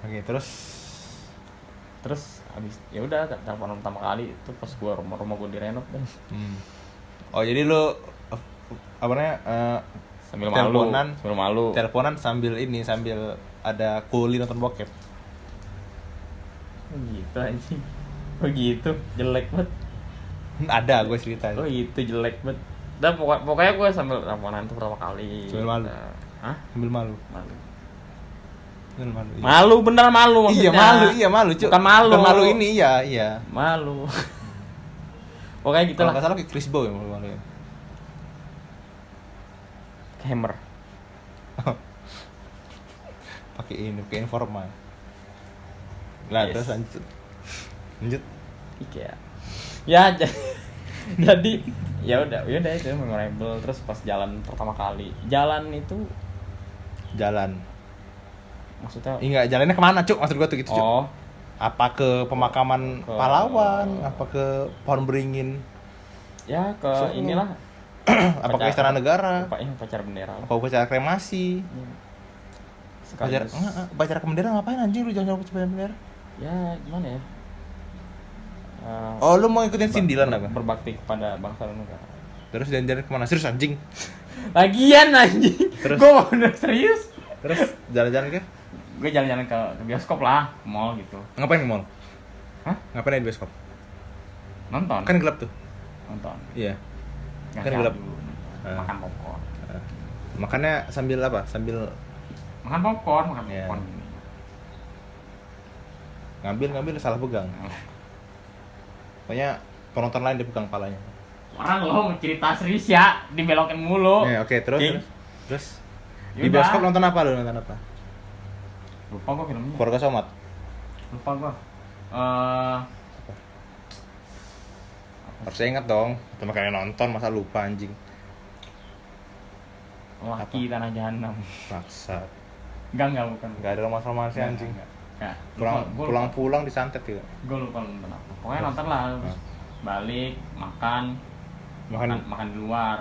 Oke, terus Abis ya udah teleponan pertama kali itu pas rumah gua direnov kan. oh jadi lu apa namanya Sambil malu. teleponan sambil ada kuli nonton bokep. Oh gitu anjing. Oh gitu, jelek banget. Ada gue cerita. Oh gitu jelek banget. Dan pokoknya gue sambil teleponan itu pertama kali. Sambil malu? Hah? Sambil malu. Malu. Sambil malu. Iya. Malu bener malu maksudnya. Iya malu, Cuk. Bukan malu. Bukan malu ini, iya. Malu. Pokoknya gitu Kalau lah. nggak salah kayak Chris Bow yang malu ya. Hammer. Pakai informal. Lah, Yes. terus lanjut. IKEA. Ya jadi ya udah itu memorable. Terus pas jalan pertama kali. Jalan itu Jalan. maksudnya Enggak, jalannya kemana, Cuk? Maksud gua tuh gitu, Cuk. oh Apa ke pemakaman Ke- pahlawan, apa ke pohon beringin, ya ke Solo. inilah apa ke istana negara, pacar bendera lah. apa upacara kremasi. Sekaligus. Upacara ke bendera ngapain anjing lu jangan upacara bendera? Ya gimana ya? Oh, lu mau ikutin sindilan apa? Berbakti kepada bangsa dan negara. Terus jalan-jalan kemana? Serius anjing? Lagian anjing. Terus? Gue bener serius. Terus jalan-jalan ke? Gue jalan-jalan ke bioskop lah, ke mall gitu. Ngapain ke mall? Hah? Ngapain di bioskop? Nonton. Kan gelap tuh. Nonton. Iya. Nggak Kan jauh gelap. dulu. Ah. Makan popcorn. Makannya sambil apa? Sambil Makan popcorn. Iya. Gini. ngambil salah pegang. Pokoknya penonton lain dipegang palanya. Orang lo mau cerita serius ya, dibelokin mulu. Ya, oke, terus. Oke. Terus di Yaudah. bioskop nonton apa lu? Nonton apa? Lupa gua filmnya. Keluarga Somat. Lupa gua. Harusnya ingat dong. Cuma kalian nonton masa lupa anjing. Laki Tanah Jahanam. Maksa. Enggak bukan. Enggak ada romansa-romansa anjing. Enggak. Pulang-pulang disantet gitu. Gue lupa nonton apa. Pokoknya nonton lah. Terus balik, makan di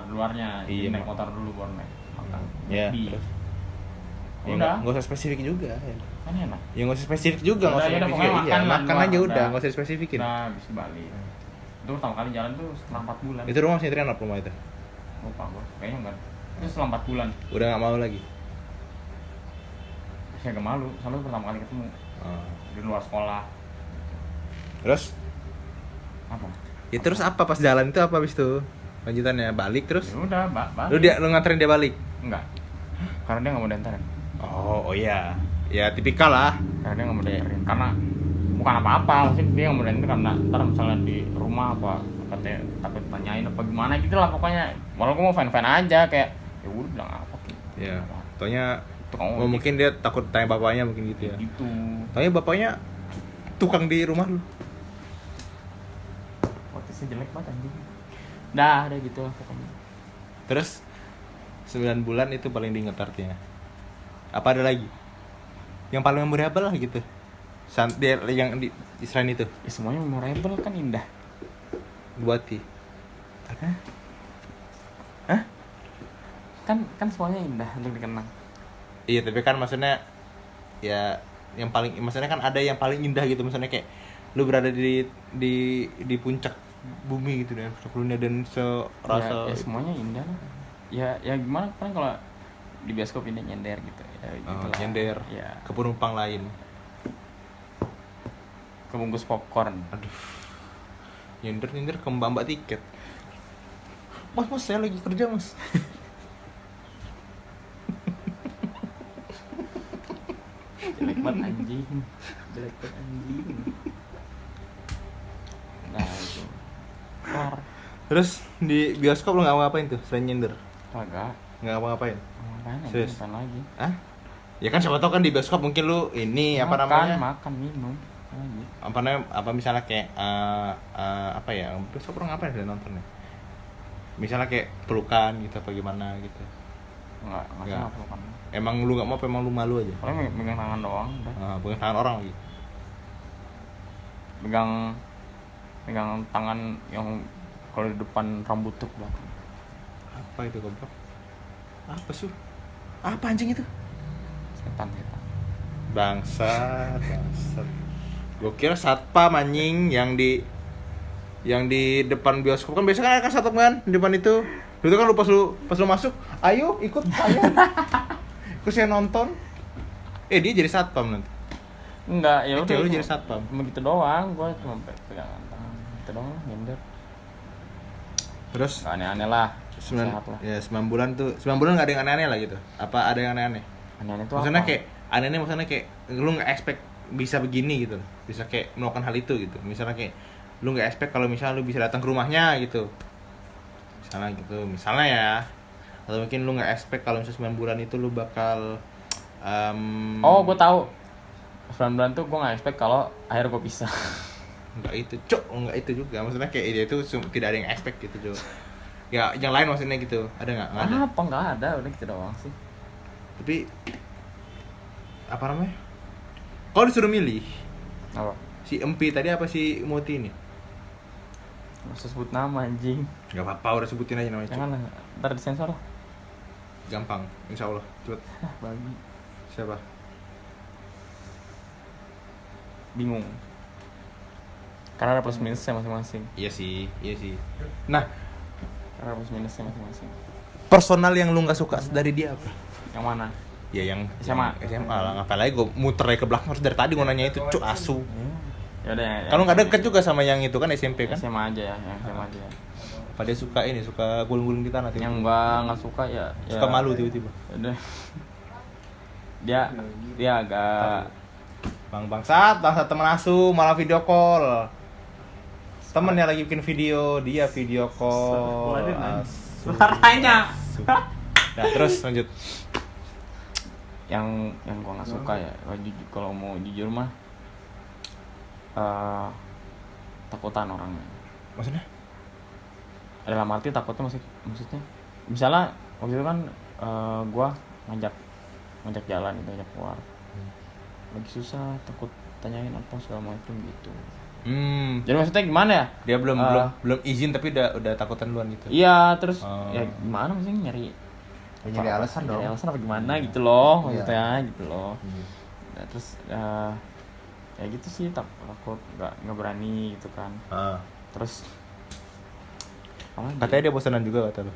luarnya. Jadi Iya, naik motor dulu baru naik makan. Iya, Di- terus Ya, Udah. nggak usah spesifik juga. Ya. Kan enak. Ya nggak usah spesifik juga, nggak Udah, usah yaudah, spesifik. pokoknya Iya, makan makan lah, aja gua, udah, udah. nggak usah dispesifikin. Nah, habis ke Bali. Itu pertama kali jalan tuh setelah 4 bulan. Itu rumah masih renov rumah itu. Lupa gua. Kayaknya enggak. Itu setelah 4 bulan. Udah nggak mau lagi. Saya agak malu, soalnya pertama kali ketemu Oh. di luar sekolah. Terus? Apa? Ya terus apa pas jalan itu apa habis itu? Lanjutannya balik terus? Ya udah, balik. Lu nganterin dia balik? Enggak. Karena dia enggak mau diantarin. Oh iya. Ya tipikal lah. Karena dia nggak mau diantarin. Karena bukan apa-apa, maksudnya dia nggak mau diantarin karena ntar misalnya di rumah apa katanya takut tanyain apa gimana gitu lah pokoknya. Walau gue mau fan aja kayak ya udah bilang apa gitu. Ya. Taunya Tukang oh, mungkin dia takut tanya bapaknya mungkin gitu ya. Gitu. Taunya bapaknya tukang di rumah lu. Potensinya jelek banget anjing. Dah gitu lah pokoknya. Terus 9 bulan itu paling diinget artinya. Apa ada lagi? Yang paling memorable lah gitu. Dia yang di selain itu. Ya semuanya memorable kan indah. Buati. Hah? Kan semuanya indah untuk dikenang. Iya, tapi kan maksudnya ya yang paling maksudnya kan ada yang paling indah gitu, maksudnya kayak lu berada di puncak bumi gitu dan puncak dunia dan serasa Ya semuanya indah lah. Ya gimana kan kalau di bioskop ini nyender gitu ya gitu lah. nyender Ya ke penumpang lain. kebungkus popcorn. Aduh. Nyender ke mbak tiket. Mas, saya lagi kerja, Mas. Jelek banget anjing. Jelek banget anjing. Nah itu kelar. Terus di bioskop lu nggak ngapain tuh selain nyender? Kagak Nggak ngapa-ngapain? ngapain aja Serius? ngapain lagi. Hah? Ya kan siapa tahu kan di bioskop mungkin lu ini apa namanya? Makan minum lagi. Apa namanya? Apa misalnya kayak apa ya? Bioskop orang ngapain sih nontonnya? Misalnya kayak pelukan gitu apa gimana gitu. Enggak Nggak. salah pelukan. Emang lu nggak mau apa emang lu malu aja? Paling megang tangan doang udah. Bukan tangan orang lagi. Megang tangan yang kalau di depan rambut tuh belakang. Apa itu goblok? Apa sih? Apa anjing itu? Setan. Bangsat. Gue kira satpam anjing yang di depan bioskop kan biasanya kan satpam kan di depan itu. Itu kan lu pas lu masuk, ayo ikut saya. Ikut saya nonton. Dia jadi satpam nanti. Enggak, ya udah. Cewek lu jadi satpam. Begitu doang, gua cuma pegangan tangan. Gitu doang, nyender. Terus Gak aneh-aneh lah. 9 Sehat lah. ya 9 bulan tuh 9 bulan nggak ada yang aneh-aneh lah gitu. Apa ada yang aneh-aneh? Aneh-aneh itu Maksudnya apa? kayak aneh-aneh maksudnya kayak lu nggak expect bisa begini gitu. Bisa kayak melakukan hal itu gitu. Misalnya kayak lu nggak expect kalau misalnya lu bisa datang ke rumahnya gitu. Misalnya ya. Atau mungkin lu nggak expect kalau misalnya 9 bulan itu lu bakal Oh, gua tahu. 9 bulan tuh gua enggak expect kalau akhirnya gua pisah. enggak itu juga. Maksudnya kayak dia itu tidak ada yang expect gitu, Cok. Ya, yang lain maksudnya gitu. Ada nggak? Nggak ada. Apa enggak ada, udah gitu doang sih. Tapi apa namanya? Kalau disuruh milih, Apa? si Empi tadi apa si Moti ini? Nggak usah sebut nama anjing. Gak apa-apa, udah sebutin aja namanya. Jangan lah, ntar disensor lah. Gampang, insya Allah. Cepet. Bagi. Siapa? Bingung. Karena ada plus minusnya masing-masing. Iya sih. Nah, Karena ada plus minusnya masing-masing. personal yang lu nggak suka dari dia apa? Yang mana? Ya yang SMA. SMA lah. Ngapain lagi gue muter aja ke belakang harus dari tadi gue nanya itu, cuk asu. Ya udah ya. Kalau nggak deket juga sama yang itu kan SMP kan? SMA aja ya, yang SMA aja ya. Apa dia suka gulung-gulung di tanah tiba-tiba? Yang gua nggak suka ya. Suka malu tiba-tiba. Udah. Dia agak Bangsat temen asu malah video call. Temennya lagi bikin video, dia video call. Asu. suaranya. Nah, terus lanjut. yang gua nggak suka ya kalau mau jujur mah takutan orangnya. Maksudnya? Dalam arti takutnya maksudnya misalnya waktu itu kan gua ngajak jalan gitu, ngajak keluar lagi susah, takut tanyain apa segala macam gitu. Jadi maksudnya gimana ya, Dia belum izin tapi udah takutan duluan gitu. iya terus Oh. ya gimana maksudnya Ya, nyari alasan dong. Nyari alasan apa gimana gitu loh, Iya. maksudnya gitu loh. Hmm. Nah, terus ya gitu sih, takut nggak berani gitu kan. Terus apa lagi? Katanya dia bosanan juga kata lu.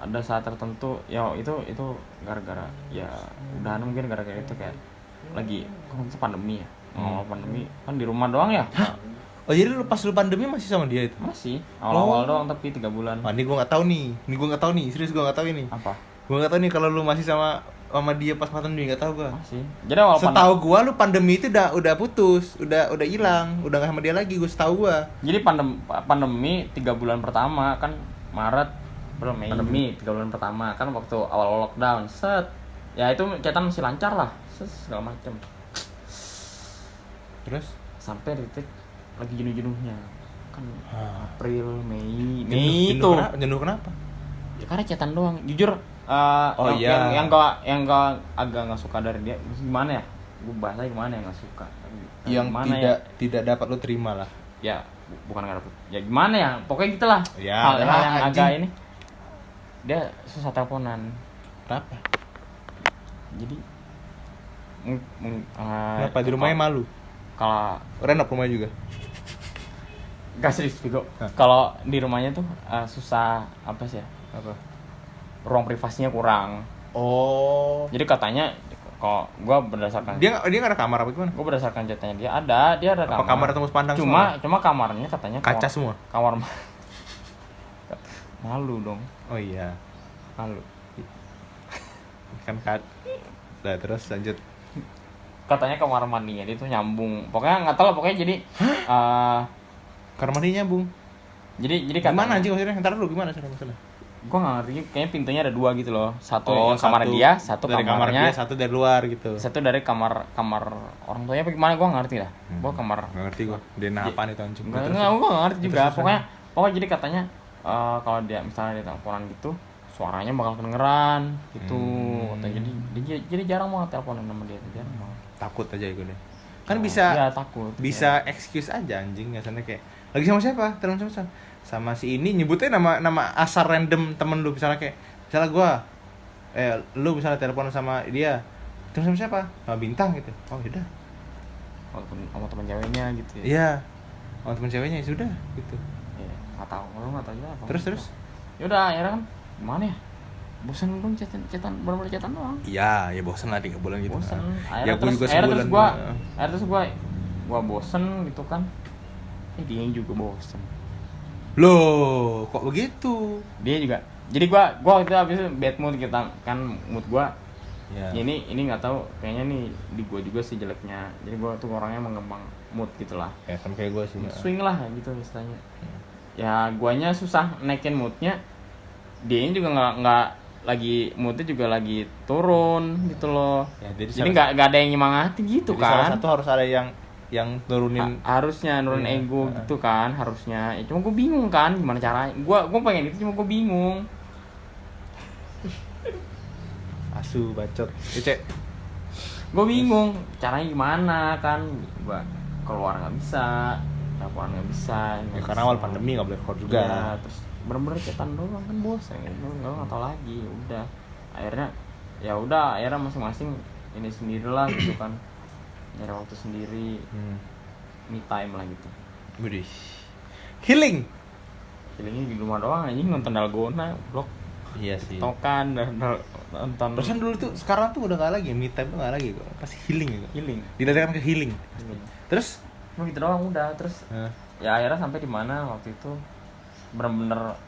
Ada saat tertentu ya itu gara-gara ya udahan, mungkin gara-gara itu kayak lagi kan itu pandemi ya. Pandemi kan di rumah doang ya. Oh jadi lu pas lu pandemi masih sama dia itu? Masih awal-awal doang, tapi 3 bulan. Wah, ini gue nggak tahu nih, serius gue nggak tahu ini. Apa? Gue nggak tahu nih kalau lu masih sama dia pas pandemi, nggak tahu gue. Masih. Jadi awal Setahu gue lu pandemi itu udah putus, udah hilang, udah nggak sama dia lagi, gue setahu gue. Jadi pandemi 3 bulan pertama kan Maret, Mei. Pandemi 3 bulan pertama kan waktu awal lockdown. Set. Ya itu chatan masih lancar lah. Segala macem. Terus? Sampai titik lagi jenuh-jenuhnya. Kan April, Mei Jenuh itu. jenuh kenapa? Ya karena chatan doang. Jujur yang agak nggak suka dari dia gimana ya? Gue bahasanya gimana ya, nggak suka. Yang Gimana tidak dapat lu terima lah. Ya bukan nggak dapet. Ya gimana ya? Pokoknya gitulah. Ya, Hal yang anjing. agak ini. Dia susah teleponan. Kenapa? Jadi Kenapa di rumahnya malu? Kalau Renov rumahnya juga. gak serius Vigo. Hah? Kalau di rumahnya tuh susah apa sih ya? Apa? Ruang privasinya kurang. Oh. Jadi katanya kalau gua berdasarkan Dia nggak ada kamar apa gimana? gue berdasarkan chatnya dia ada Apa kamar tembus pandang cuma kamarnya katanya kaca semua? kamar malu dong, Oh iya. malu. Kan Nah, terus lanjut. Katanya kamar mandinya dia tuh nyambung, pokoknya nggak tahu lah, pokoknya jadi Kamar mandinya, Bung. jadi Gimana anjing maksudnya? Entar dulu gimana cara maksudnya? gue nggak ngerti, kayaknya pintunya ada 2 gitu loh, satu Oh, yang kamar dia, satu dari kamar kamarnya dia, satu dari luar gitu. satu dari kamar orang tuanya apa gimana gue nggak ngerti lah. Gue kamar Nggak ngerti gua. Dia apaan itu anjing. nggak gue nggak ngerti juga, pokoknya jadi katanya kalau dia misalnya di teleponan gitu suaranya bakal kedengeran gitu. Jadi jarang banget teleponan sama dia, jarang banget. Takut aja gue deh. Kan bisa ya takut, bisa excuse aja anjing, biasanya kayak lagi sama siapa? Telepon sama si ini, nyebutnya nama asal random temen lu, misalnya gua lu misalnya telepon sama dia, terus sama siapa? Sama Bintang gitu. Oh yaudah. walaupun sama teman ceweknya gitu ya. Iya. Sama temen ceweknya ya sudah gitu. Ya, nggak tahu, lo nggak tahu juga apa. Terus Ya udah akhirnya kan gimana ya, bosan dong chatan bener-bener chatan doang. Iya, ya bosan lah 3 bulan gitu. Bosan. Ya gua juga sebulan. Akhirnya terus gua bosen gitu kan. Dia juga bosen. Loh, kok begitu? Dia juga. Jadi gua waktu itu habis itu bad mood, kita kan mood gua. Ya. Ya, ini nggak tahu, kayaknya nih di gua juga sih jeleknya. Jadi gua tuh orangnya mengembang mood gitulah. Ya kan kayak gua sih. Swing lah gitu istilahnya. Ya guanya susah naikin moodnya. Dia juga nggak lagi, moodnya juga lagi turun gitu loh. Ya, jadi nggak ada yang nyemangatin gitu jadi kan. salah satu harus ada yang turunin Harusnya nurunin ego gitu kan, harusnya. Ya, cuma gue bingung kan gimana caranya. Gue pengen itu, cuma gue bingung. asu bacot. Cek. Gue bingung caranya gimana kan. Gue keluar nggak bisa, teleponan nggak bisa. Ya, karena awal pandemi nggak boleh keluar juga. Ya, terus bener-bener chatan doang kan bosan gitu. Nggak tahu lagi. Udah akhirnya masing-masing ini sendirilah gitu kan. Nyari waktu sendiri, me time lah gitu. Widih. Healing. Healingnya di rumah doang aja, nonton dalgona, blog, Iya sih. tokan, nonton. Perasaan dulu tuh, sekarang tuh udah nggak lagi, me time tuh nggak lagi kok. Pasti healing ya. Healing. Didatangkan ke healing. Terus? Cuma gitu doang udah, terus ya akhirnya sampai di mana waktu itu bener-bener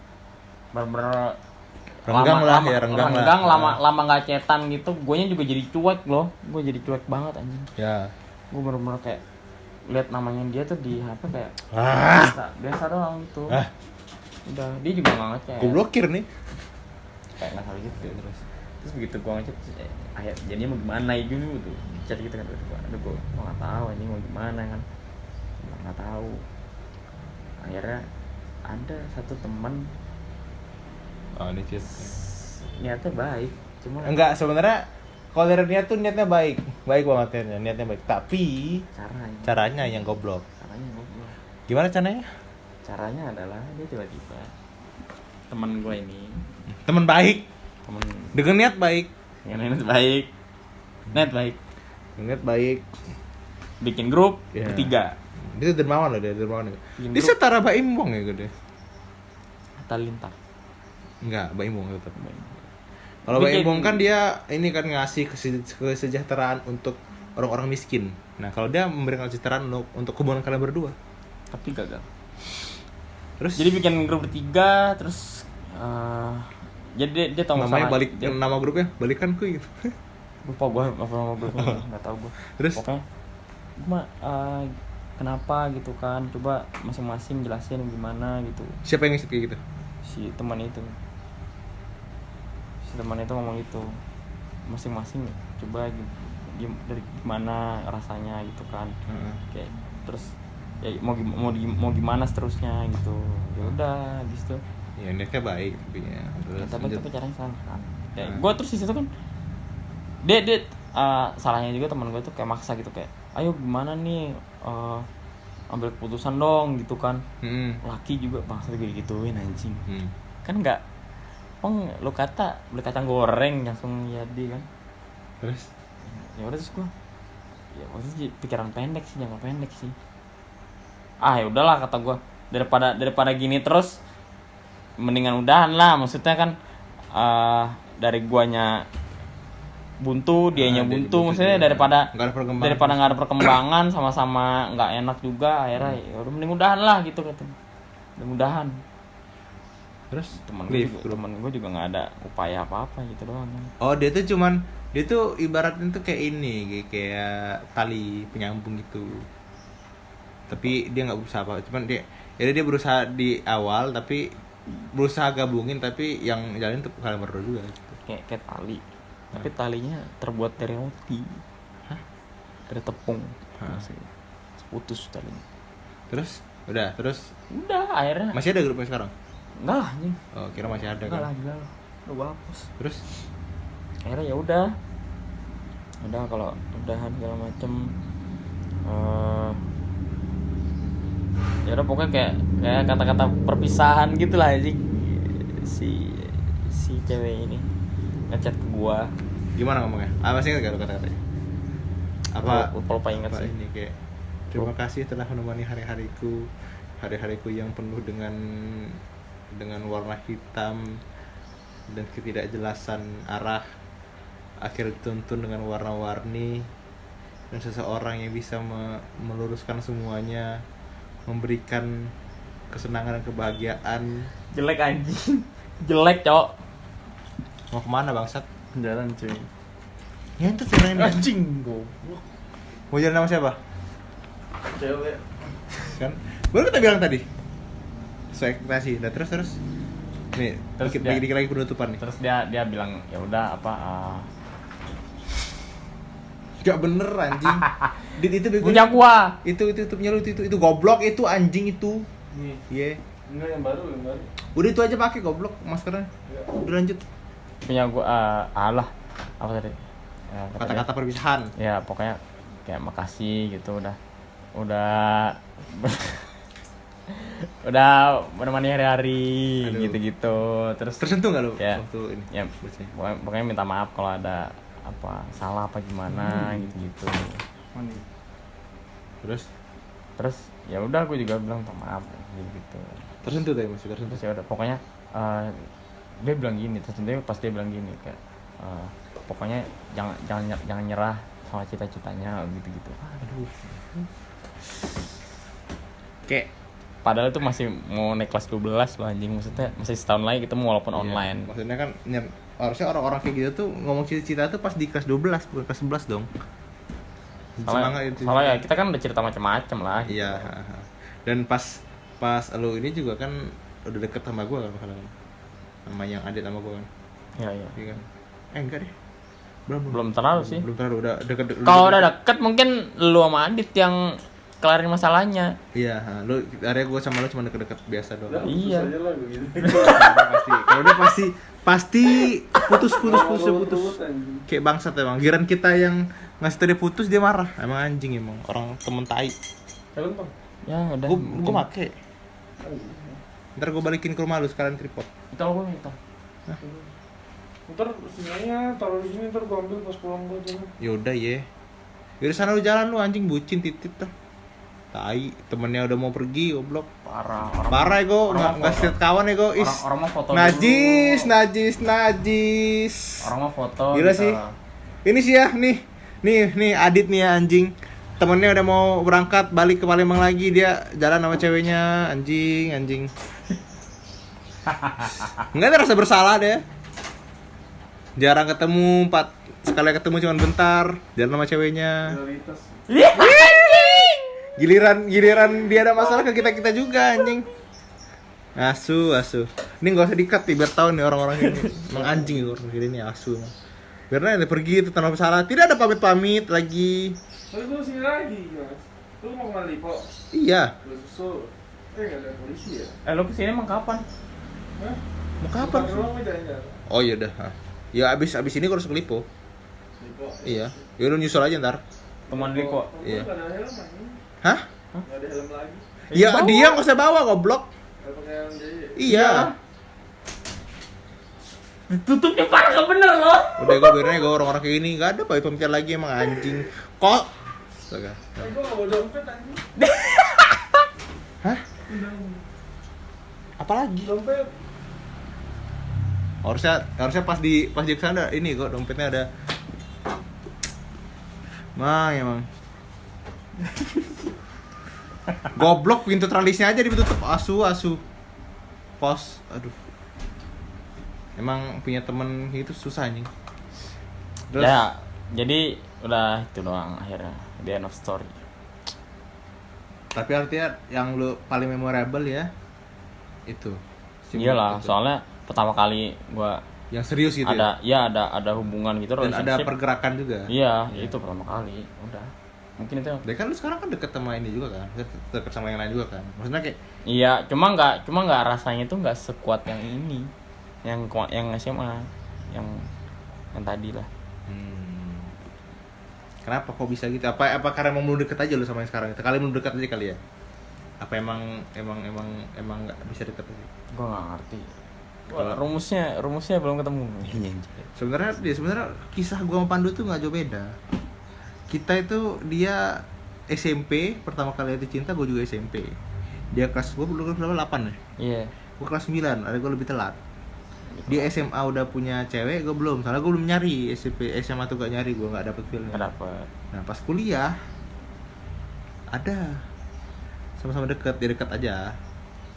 Renggang lama nggak cetan gitu. Guanya juga jadi cuek loh, gue jadi cuek banget anjing. Ya. Gue bener-bener kayak lihat namanya dia tuh di HP kayak biasa doang gitu. Udah, dia juga nggak ngechat. Gue blokir nih. Kayak nggak salah gitu. Terus begitu gue ngechat, jadinya mau gimana ya dulu tuh chat gitu kan. Aduh gue nggak tahu ini mau gimana kan, nggak tahu. Akhirnya ada satu teman, Ini chat. niatnya baik, cuma Enggak, sebenarnya kalau dari niat tuh niatnya baik banget ya, niatnya baik. Tapi caranya yang goblok. goblok. Gimana caranya? Caranya adalah dia tiba-tiba, teman gue ini Teman baik temen dengan niat baik. yang net baik, net baik, Niat baik. bikin grup Iya. bertiga, Dia dermawan loh, dia dermawan. Bikin Dia grup. setara Baim Wong ya gede. Halilintar. Enggak, Baim Wong tetap. Kalau Bikin- Baim Wong kan dia ini kan ngasih kesejahteraan untuk orang-orang miskin. Nah, kalau dia memberikan kesejahteraan untuk hubungan kalian berdua. Tapi gagal. Terus Jadi bikin grup bertiga, terus jadi dia tahu namanya masalah. balik dia, nama grupnya balikan kuy gitu. lupa gue apa nama grupnya, nggak tahu gue. Terus Pokoknya gue kenapa gitu kan, coba masing-masing jelasin gimana gitu. siapa yang ngasih kayak gitu? Si teman itu ngomong gitu, masing-masing coba dari gimana rasanya gitu kan. Heeh. Kayak terus ya mau gimana seterusnya gitu. Ya udah habis itu Ya niatnya baik tapi ya. Terus tapi lanjut. caranya salah kan. Kayak Hmm. gue terus di situ kan dia salahnya juga teman gue tuh kayak maksa gitu, kayak ayo gimana nih ambil keputusan dong gitu kan. Hmm. Laki juga bangsa gue gituin anjing. Hmm. Kan enggak lu kata beli kacang goreng langsung jadi kan. Terus Ya udah terus gue ya maksudnya pikiran pendek sih, jangka pendek sih. Ya udahlah kata gue, daripada gini terus mendingan udahan lah. Maksudnya kan dari guanya buntu, dianya dia buntu, buntu maksudnya juga. daripada Nggak ada perkembangan. nggak ada perkembangan, sama-sama nggak enak juga, akhirnya ya udah mending udahan lah gitu katanya. Mending udahan. Terus Temen leave gue grup. juga nggak ada upaya apa-apa gitu doang kan. Oh, dia tuh ibaratnya tuh kayak ini, kayak tali penyambung gitu. Tapi dia nggak berusaha apa, cuman dia berusaha di awal tapi berusaha gabungin, tapi yang jalin tuh kalian berdua juga gitu. Kayak tali, tapi talinya terbuat dari roti. Hah? Dari tepung. Hah. Putus talinya. Terus Udah akhirnya masih ada grupnya sekarang? enggak lah anjing. Oh, kira masih ada Enggak kan. lah, gila lah. Udah gua hapus. Terus Akhirnya ya udah kalau udahan segala macem. Ya udah pokoknya kayak kata-kata perpisahan gitu lah anjing. Si cewek ini ngechat ke gua. gimana ngomongnya? Masih ingat gak lo kata-katanya? Lupa ingat apa sih. ini kayak terima kasih telah menemani hari-hariku yang penuh dengan warna hitam dan ketidakjelasan arah, akhir dituntun dengan warna-warni, dan seseorang yang bisa meluruskan semuanya, memberikan kesenangan dan kebahagiaan. Jelek anjing. Jelek, Cok. Mau kemana bangsat? Jalan cuy. Ya itu cewek ini. Anjing goblok. Mau jalan sama siapa? Cewek. Kan baru kita bilang tadi sesuai ekspektasi. Nah terus nih Terus dikit lagi penutupan nih. Terus dia bilang ya udah Gak bener anjing. Itu bego. punya gua. Itu punya lu itu goblok itu anjing itu. Nih. Iya. Enggak yang baru. Udah itu aja pakai goblok maskernya. Udah lanjut. Punya gua alah apa tadi? Ya, Kata-kata perpisahan. ya pokoknya kayak makasih gitu udah menemani hari-hari Aduh. gitu-gitu. Terus Tersentuh nggak lu Ya. waktu ini? ya pokoknya minta maaf kalau ada apa salah apa gimana gitu-gitu. Mandi. Terus Ya udah aku juga bilang minta maaf gitu. tersentuh tadi masih tersentuh. Terus ya udah pokoknya dia bilang gini, terus dia pas dia bilang gini kayak pokoknya jangan nyerah sama cita-citanya gitu-gitu. Aduh. Kayak Padahal itu masih mau naik kelas 12 loh anjing, maksudnya masih setahun lagi ketemu walaupun online. Iya, maksudnya kan harusnya orang-orang kayak gitu tuh ngomong cita-cita tuh pas di kelas 12 bukan kelas 11 dong. Semangat itu. Soalnya ya kita kan udah cerita macam-macam lah. Iya. Dan pas lu ini juga kan udah deket sama gua kan masalah kan. Sama yang adit sama gua kan. Iya. Iya kan. Enggak deh. Belum terlalu sih. Belum terlalu udah deket. Kalau udah deket mungkin lu sama Adit yang kelarin masalahnya. Iya, lu area gua sama lu cuma deket-deket biasa doang. Udah, Iya. putus aja lah begitu. Pasti. Kalau dia pasti putus. anjing. Kayak bangsat emang. Giran kita yang ngasih tau dia putus dia marah. Emang anjing emang. Orang temen tai. Kalian bang? Ya udah. Gua make. Ntar gua balikin ke rumah lu sekalian tripod. Itu aku minta. Ntar sebenarnya taruh di sini, ntar gua ambil pas pulang gua jalan. Yaudah ye. Yaudah sana lu jalan lu anjing bucin titit tuh. Tai, temennya udah mau pergi goblok. Parah. Parah ya gue, nggak setiap kawan ya gue. Orang mah foto Najis, dulu. najis. Orang mah foto. Gila gitu. sih. Ini sih ya, nih Adit nih ya anjing. Temennya udah mau berangkat balik ke Palembang lagi, dia jalan sama ceweknya, anjing. Enggak ada rasa bersalah deh. Jarang ketemu, sekali ketemu cuma bentar, jalan sama ceweknya. Realitas. Giliran dia ada masalah ke kita juga anjing. Asu. Ini enggak usah dikat nih biar tahu nih orang-orang ini. Emang anjing orang ini asu. Biar dia pergi itu tanpa bersalah. Tidak ada pamit lagi. Terus lu sini lagi, Mas. Lu mau kemana Lipo? Iya. Lu susul. Nggak ada polisi ya? Lu kesini emang kapan? Hah? Mau kapan? Doang udah ya. Oh iya dah. Ya abis ini gue harus ke Lipo. Lipo. Iya. Ya lu nyusul aja ntar. Teman Liko. Iya. Nggak ada helm lagi. Hah? Nggak ada helm lagi. Ya dia nggak usah bawa goblok. Nggak pakai helm jadi. Iya. Tutupnya parah gak bener loh. Udah gue biarin gue orang-orang kayak gini nggak ada pamit lagi emang anjing. Kok? Astaga. Gua nggak bawa dompet anjing. Hah? Apalagi? Dompet. Harusnya pas di kesana ini kok dompetnya ada. Emang. Goblok pintu tralisnya aja ditutup asu. Pos. Aduh. Emang punya temen itu susah anjing. Terus Ya, jadi udah itu doang akhirnya. The end of story. tapi artinya yang lu paling memorable ya itu. Iyalah, Itu. soalnya pertama kali gua yang serius gitu ada ada hubungan gitu, ya. Dan ada relationship. pergerakan juga. Iya, Iya. itu pertama kali. Udah. Mungkin itu. Dan kan lu sekarang kan deket sama ini juga kan, deket sama yang lain juga kan. Maksudnya kayak Iya, cuma nggak rasanya itu nggak sekuat yang ini. Yang SMA, yang tadi lah. kenapa kok bisa gitu? Apa karena emang belum deket aja lu sama yang sekarang? Kali belum dekat aja kali ya? Apa emang nggak bisa deket aja? Gua nggak ngerti. Kalau- Rumusnya belum ketemu. Sebenarnya kisah gua sama Pandu tuh nggak jauh beda. Kita itu dia SMP pertama kali itu cinta, gua juga SMP. Dia kelas gua dulu kelas berapa? 8 ya? Iya. Gua kelas 9, ada gua lebih telat. Dia SMA udah punya cewek, gue belum. Soalnya gue belum nyari SMA tuh gak nyari, gue nggak dapet feelnya. Nggak dapet. Nah pas kuliah ada sama-sama deket, dia deket aja,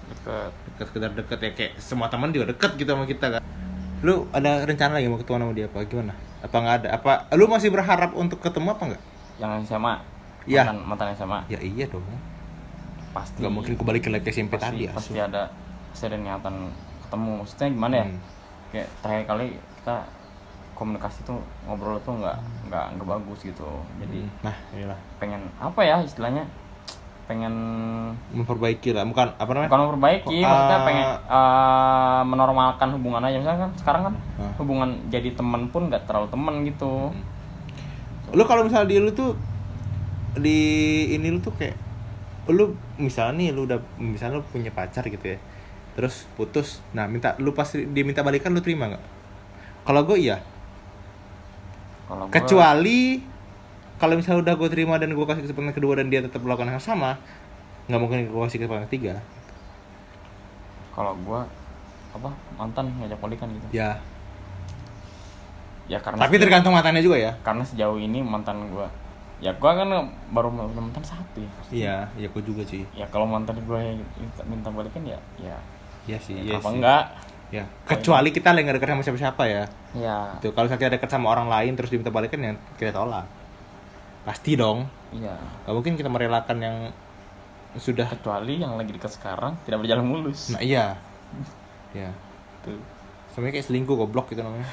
Deket. sekedar deket ya kayak semua teman juga deket gitu sama kita kan. Lu ada rencana lagi mau ketemu sama dia apa gimana? Apa nggak ada? Apa lu masih berharap untuk ketemu apa nggak? Yang SMA. Iya. Mantan SMA. Ya iya dong. Pasti. Gak mungkin kembali ke SMP tadi ya. Pasti ada niatan ketemu. Maksudnya gimana ya? Kayak terakhir kali kita komunikasi tuh ngobrol tuh nggak bagus gitu. Jadi Nah inilah pengen apa ya istilahnya? Pengen memperbaiki lah, bukan apa namanya? bukan memperbaiki, maksudnya pengen menormalkan hubungan aja. Misalnya kan sekarang kan hubungan jadi teman pun nggak terlalu teman gitu. Lu kalau misalnya di lu tuh di ini lu tuh kayak lu misalnya nih lu udah misalnya lu punya pacar gitu ya, terus putus, nah lu pas dia minta balikan lu terima nggak? Kalau gue iya, Kalau gua- kecuali kalau misalnya udah gue terima dan gue kasih kesempatan kedua dan dia tetap melakukan hal yang sama, nggak mungkin gue kasih kesempatan ketiga. kalau gua apa mantan ngajak balikan gitu. Ya, Ya karena tapi tergantung mantannya juga ya. karena sejauh ini mantan gua ya gua kan baru punya mantan satu ya. Iya, ya gue juga sih. Ya kalau mantan gua yang minta balikan ya Iya sih, ya iya apa sih. enggak? Ya, kecuali kita lagi nggak dekat sama siapa-siapa ya. Ya, Tuh, kalau misalnya kita dekat sama orang lain terus diminta balikan ya kita tolak. Pasti dong. iya. Gak mungkin kita merelakan yang sudah. Kecuali yang lagi dekat sekarang tidak berjalan mulus. Nah iya. Ya. Tuh. Sebenarnya kayak selingkuh goblok gitu namanya.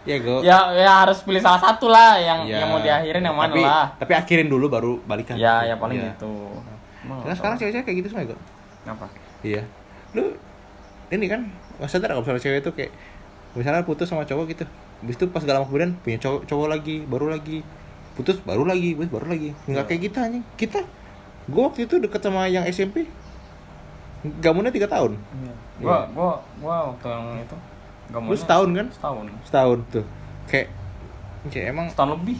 Ya gue. Ya harus pilih salah satu lah yang Ya. mau diakhirin yang mana tapi, lah. Tapi akhirin dulu baru balikan. Ya paling Iya. gitu. Karena sekarang cewek-cewek kayak gitu semua ya, Kenapa? Iya. Lu ini kan sadar kalau misalnya cewek itu kayak misalnya putus sama cowok gitu. Habis itu pas gak lama kemudian punya cowok lagi, baru lagi. Putus baru lagi. Enggak kayak kita anjing. Gue waktu itu deket sama yang SMP. Gak mulai 3 tahun. Iya. Gua waktu yang itu Lu setahun kan? Setahun. Setahun tuh. Kayak emang Setahun lebih.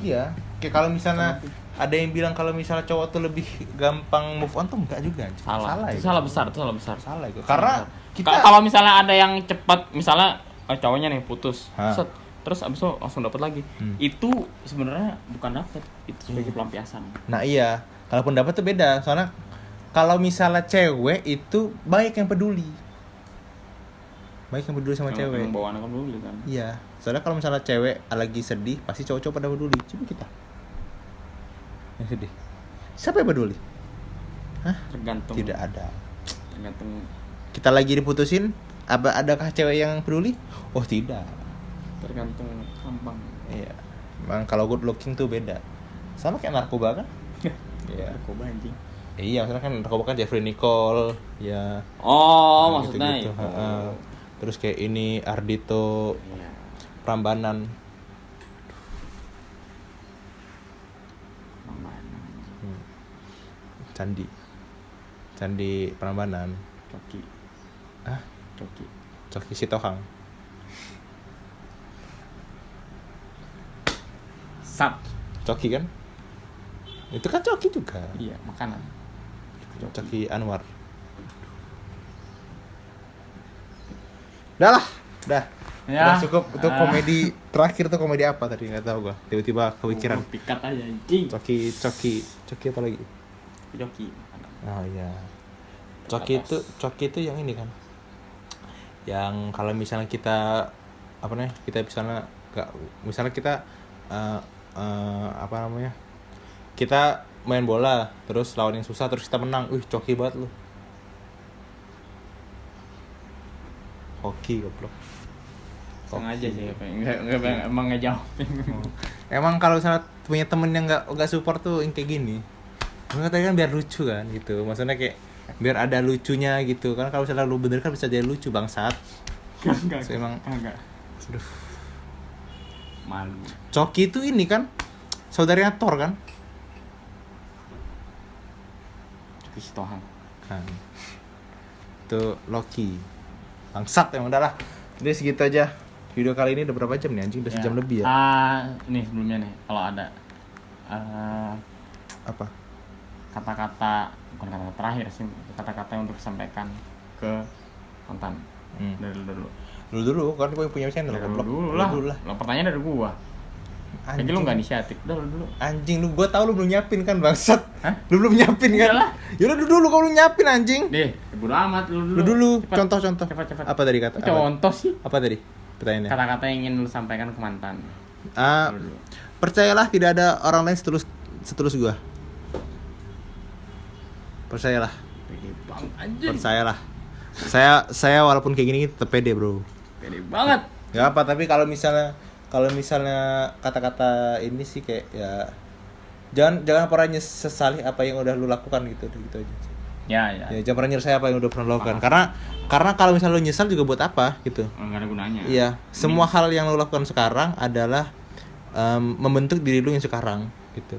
iya. Kayak kalau misalnya ada yang bilang kalau misalnya cowok tuh lebih gampang move on tuh enggak juga. Anjing. Salah. ya. Itu salah besar, itu salah besar. Salah itu. Karena kita Kalau misalnya ada yang cepat, misalnya cowoknya nih putus, Hah. set, terus abis itu langsung dapat lagi. Itu sebenarnya bukan dapat, itu sebagai pelampiasan. nah iya, kalaupun dapat tuh beda. Soalnya kalau misalnya cewek itu banyak yang peduli. Banyak yang peduli sama cewek. Yang bawaan kan dulu kan. Iya, soalnya kalau misalnya cewek lagi sedih, pasti cowok-cowok pada peduli. Coba kita yang sedih, siapa yang peduli? Tergantung. Tidak ada. Tergantung. Kita lagi diputusin, adakah cewek yang peduli? Oh tidak. Tergantung gampang. Iya, memang kalau good looking tuh beda. Sama kayak narkoba kan? Iya. Narkoba anjing. Iya, maksudnya kan narkoba kan Jeffrey Nicole, ya. Oh, Nah, maksudnya gitu-gitu. itu. Heeh. Terus kayak ini Ardhito Iya. Prambanan. Candi Prambanan. Coki. Hah? Coki. Coki Sitohang. Sat. Coki kan? Itu kan Coki juga. Iya, makanan. Coki Anwar. Udah lah, udah. Ya. Udah cukup. Itu komedi terakhir tuh komedi apa tadi nggak tahu gua. Tiba-tiba kepikiran. Pikat aja anjing. Coki apa lagi? Coki. Oh iya. Coki itu yang ini kan. Yang kalau misalnya kita apa nih? Kita misalnya kita apa namanya? Kita main bola terus lawan yang susah terus kita menang. Coki banget lu. Hoki goblok. Sengaja sih, enggak emang ngejawabin. Emang kalau misalnya punya temen yang nggak support tuh yang kayak gini. Gue tadi kan biar lucu kan gitu. Maksudnya kayak biar ada lucunya gitu. Kan kalau misalnya lu bener kan bisa jadi lucu bangsat. Enggak. So, emang Enggak. aduh. Malu. Coki itu ini kan saudaranya Thor kan? Coki Sitohang. Kan. Itu Loki. Bangsat emang udah lah. Jadi segitu aja. Video kali ini udah berapa jam nih anjing? Udah sejam lebih ya. Ini sebelumnya nih, kalau ada Apa? kata-kata, bukan kata terakhir sih, kata-kata yang untuk disampaikan ke mantan. Dari dulu. Dulu kan gue punya channel Dari goblok. dulu lah. Dulu lah. Lah, pertanyaan dari gua. Lagi lu enggak inisiatif. Dulu. Anjing lu, gua tahu lu belum nyiapin kan bangsat. Hah? Lu belum nyiapin kan? Iyalah. Yaudah dulu kalau lu nyiapin anjing. Deh, bodo amat Lu dulu. Cepat. Contoh. Cepat. Apa tadi kata? Contoh sih. Apa tadi? Pertanyaannya. Kata-kata yang ingin lu sampaikan ke mantan. Dulu. Percayalah tidak ada orang lain setulus gua. Percayalah. Pede banget anjing. Percayalah. Saya walaupun kayak gini tetap pede, Bro. Pede banget. Gak apa, tapi kalau misalnya kata-kata ini sih kayak ya jangan pernah nyesali apa yang udah lu lakukan gitu aja. Ya. Ya jangan pernah nyesali apa yang udah pernah lu lakukan. Karena kalau misalnya lu nyesal juga buat apa gitu. Enggak ada gunanya. Iya, semua hal yang lu lakukan sekarang adalah membentuk diri lu yang sekarang gitu.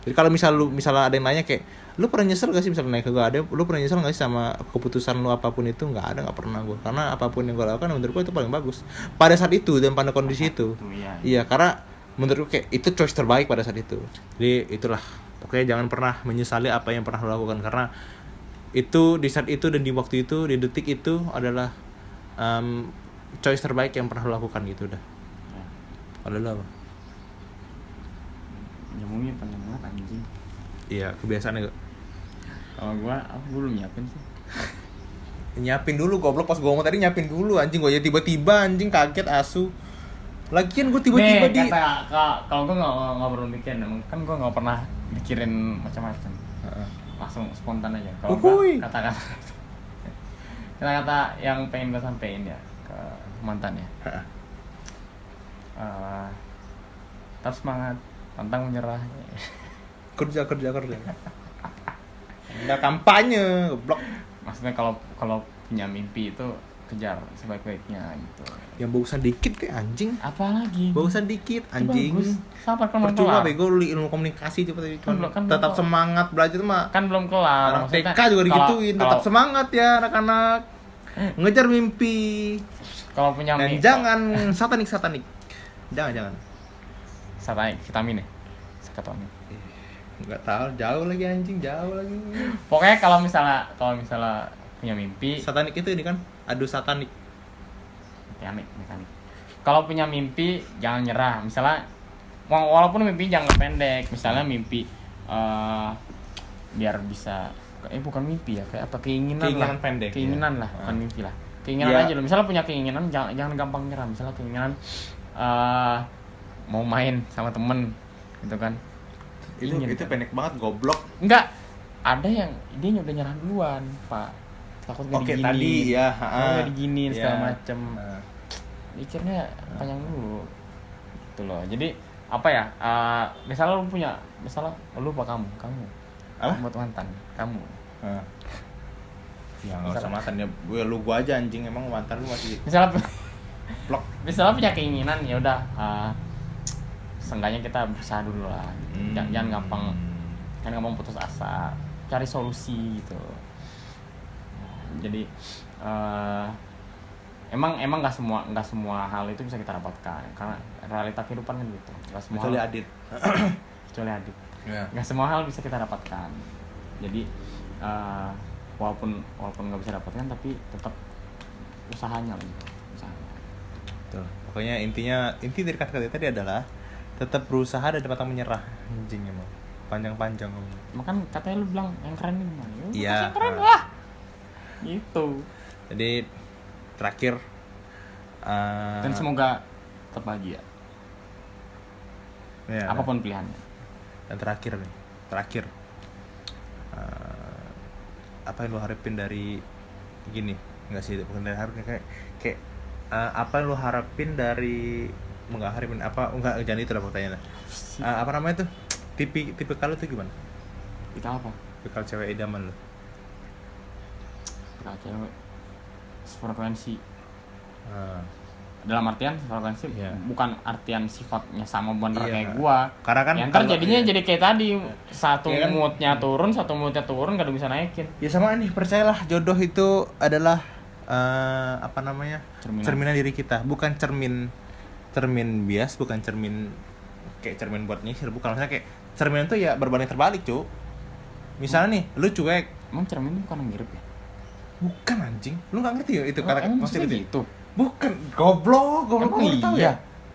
Jadi kalau misalnya ada yang nanya kayak lu pernah nyesel gak sih misalnya naik ke gue, lu pernah nyesel gak sih sama keputusan lu apapun itu? Nggak pernah gue, karena apapun yang gue lakukan menurut gue itu paling bagus pada saat itu dan pada kondisi itu. Iya, karena menurut gue kayak itu choice terbaik pada saat itu. Jadi itulah, pokoknya jangan pernah menyesali apa yang pernah lu lakukan, karena itu di saat itu dan di waktu itu, di detik itu adalah choice terbaik yang pernah lu lakukan gitu udah. Kalau lu apa? Nyamungnya panjang banget anjing. Iya, kebiasaannya gak? Kalau gua belum nyiapin sih. Nyiapin dulu goblok, pas gua ngomong tadi nyiapin dulu anjing, gua aja tiba-tiba anjing kaget asu. Lagian gua tiba-tiba kalau gua nggak perlu mikir, kan gua nggak pernah mikirin macam-macam. Langsung spontan aja. Kalau kata-kata yang pengen gua sampein ya ke mantan ya. Tetap semangat, pantang menyerah. Kerja. Udah kampanye, goblok. Maksudnya kalau punya mimpi itu kejar sebaik-baiknya gitu. Yang bagusan dikit kayak anjing. Apalagi? Bagusan dikit anjing. Bagus. Sabar kan belum percuma kelar. bego lu ilmu komunikasi coba tadi. Kan Tetap belum semangat belajar mah. Kan belum kelar. Anak TK juga digituin, tetap semangat ya anak-anak. Ngejar mimpi. Kalau punya Dan jangan satanik. Jangan. satanik vitamin ya. Sekatonik. Nggak tahu, jauh lagi anjing, jauh lagi. Pokoknya kalau misalnya punya mimpi, Satanik itu ini kan, adu satanik. mekanik. Kalau punya mimpi jangan nyerah. Misalnya walaupun mimpi jangan pendek. Misalnya mimpi biar bisa bukan mimpi ya, kayak apa keinginan lah. pendek. Keinginan ya. lah, bukan mimpi lah. Keinginan Ya. aja loh. Misalnya punya keinginan jangan gampang nyerah. Misalnya keinginan mau main sama temen gitu kan. Itu pendek banget, goblok. Enggak, ada yang dia udah nyerah duluan, Pak. Takut gak Oke, diginiin. tadi ya, Takut gak diginiin segala Ya. macem. Mikirnya panjang dulu. Gitu loh. Jadi apa ya? Misalnya lu apa kamu? Apa? Buat mantan, kamu. Ya nggak usah mantan ya, gua aja anjing, emang mantan lu masih Misalnya blok. misalnya punya keinginan ya udah seenggaknya kita berusaha dulu lah. Jangan gampang putus asa, cari solusi gitu. Jadi emang nggak semua hal itu bisa kita dapatkan karena realita kehidupan kan gitu. Nggak semua Kecuali hal, Adit. kecuali Adit. Ya. Nggak semua hal bisa kita dapatkan. Jadi walaupun nggak bisa dapatkan tapi tetap usahanya lah gitu. Tuh, pokoknya inti dari kata-kata tadi adalah tetap berusaha dan pantang menyerah. Anjing emang. Panjang-panjang ngomong. Makan katanya lu bilang yang keren ini gimana? Ya, Iya. yang keren lah. Gitu. Jadi terakhir Dan semoga tetap bahagia. ya, Apapun pilihannya. Dan terakhir apa yang lu harapin dari gini? Enggak sih, bukan dari harapin kayak apa yang lu harapin dari jangan itu lah pertanyaannya. Apa namanya tuh? Tipe kalau tuh gimana? Kita apa? Tipikal cewek idaman lu. Kita cewek frekuensi. Ah. Dalam artian frekuensi Iya. bukan artian sifatnya sama bener Iya. kayak gua. Karena kan yang ntar kalau- jadinya iya. jadi kayak tadi satu Iya kan? moodnya turun gak ada bisa naikin. Ya sama nih, percayalah jodoh itu adalah apa namanya? Cerminan. Diri kita, bukan cermin bias, bukan cermin kayak cermin buat nyisir, bukan. Maksudnya kayak cermin tuh ya berbanding terbalik, Cuk. Misalnya nih, lu cuek. Emang cermin itu bukan mirip ya? Bukan anjing. Lu enggak ngerti ya itu kata Emang maksudnya maksudnya gitu. gitu? Bukan, goblok Emang lu tahu iya? ya.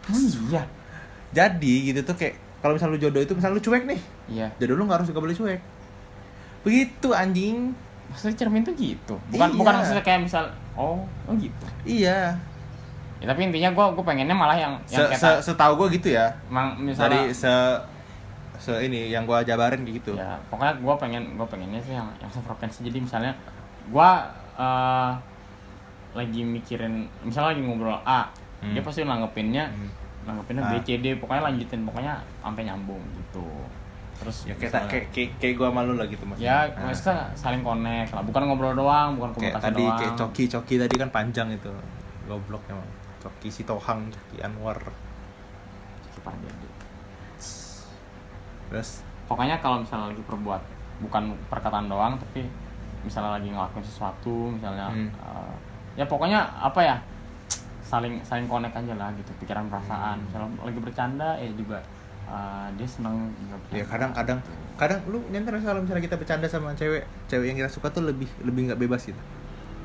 Emang iya? Jadi gitu tuh kayak kalau misalnya lu jodoh itu misalnya lu cuek nih. Iya. Jodoh lu enggak harus juga boleh cuek. Begitu anjing. Maksudnya cermin tuh gitu? Bukan Iya. bukan maksudnya kayak misal oh gitu. Iya. Ya, tapi intinya gue pengennya malah yang kayak Setahu gua gitu ya. emang misalnya Dari ini yang gua jabarin kayak gitu. ya pokoknya gue pengennya sih yang sefrekuensi. Jadi misalnya gue lagi mikirin misalnya lagi ngobrol A, dia pasti nanggepinnya A. B C D, pokoknya lanjutin, pokoknya sampai nyambung gitu. Terus Ya misalnya- kayak gua malu lah gitu maksudnya. ya maksudnya saling connect lah, bukan ngobrol doang, bukan Kayak komunikasi tadi doang. kayak Coki tadi kan panjang itu. Goblok emang. Coki Sitohang, Coki Anwar. Kipas jadi. Terus Pokoknya kalau misalnya lagi perbuat, bukan perkataan doang, tapi misalnya lagi ngelakuin sesuatu, misalnya ya pokoknya apa ya, saling connect aja lah gitu, pikiran perasaan. Misalnya lagi bercanda juga dia seneng juga ya bercanda. kadang lu nyenter kalau misalnya kita bercanda sama cewek yang kita suka tuh lebih nggak bebas gitu.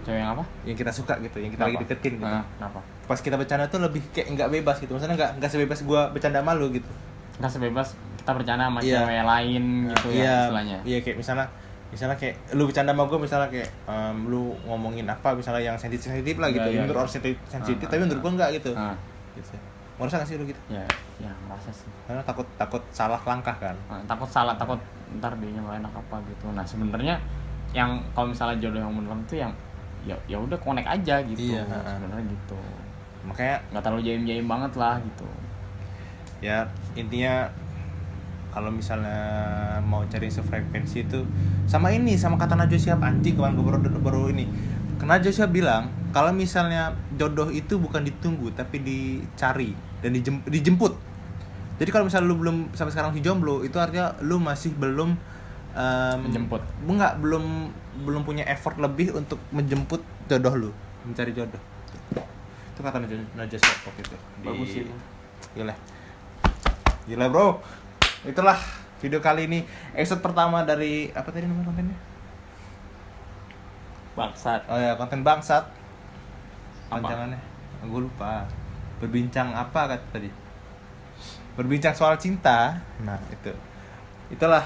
Cewek yang apa? Yang kita suka gitu, yang kita lagi deketin gitu. Kenapa? Pas kita bercanda tuh lebih kayak nggak bebas gitu. Maksudnya nggak sebebas gua bercanda sama lu gitu. Nggak sebebas kita bercanda sama Iya. cewek lain gitu ya istilahnya. Iya kayak misalnya kayak lu bercanda sama gue, misalnya kayak lu ngomongin apa misalnya yang sensitif lah gitu. Iya, Menurut orang sensitif tapi menurut gue enggak gitu. Gitu. Merasa nggak sih lu gitu? Ya merasa sih. Karena takut salah langkah kan. Takut ntar dia nyalain apa gitu. Nah sebenarnya yang kalau misalnya jodoh yang beneran tuh yang ya udah connect aja gitu. Iya, Sebenarnya gitu. Makanya Nggak terlalu jaim banget lah gitu. ya intinya kalau misalnya mau cari sefrekuensi itu sama kata Najwa Shihab, anjing kemarin gue baru ini. Karena Najwa Shihab bilang kalau misalnya jodoh itu bukan ditunggu tapi dicari dan dijemput. Jadi kalau misalnya lu belum sampai sekarang si jomblo, itu artinya lu masih belum Menjemput. belum punya effort lebih untuk menjemput jodoh lu, mencari jodoh. Itu kata Najas Depok itu. Bagus sih. Gila bro. Itulah video kali ini, episode pertama dari apa tadi nama kontennya? Bangsat. Oh ya, konten bangsat. Apa? Panjangannya gue lupa. Berbincang apa kata tadi? Berbincang soal cinta. Nah itulah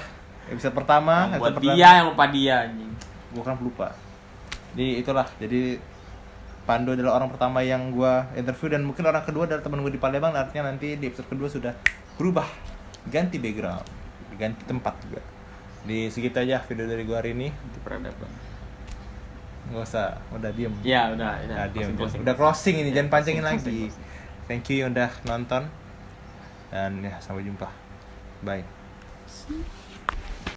episode pertama. Yang buat episode dia yang lupa dia anjing. Gue kan lupa. Jadi Pandu adalah orang pertama yang gue interview, dan mungkin orang kedua adalah teman gue di Palembang. Artinya nanti di episode kedua sudah berubah, ganti background, ganti tempat juga. Di segitu aja video dari gue hari ini. Itu peradaban. Nggak usah, udah diem. Ya udah. Nah, diem. Closing. Udah closing ini, jangan pancingin Closing. lagi. Thank you yang udah nonton, dan ya sampai jumpa. Bye.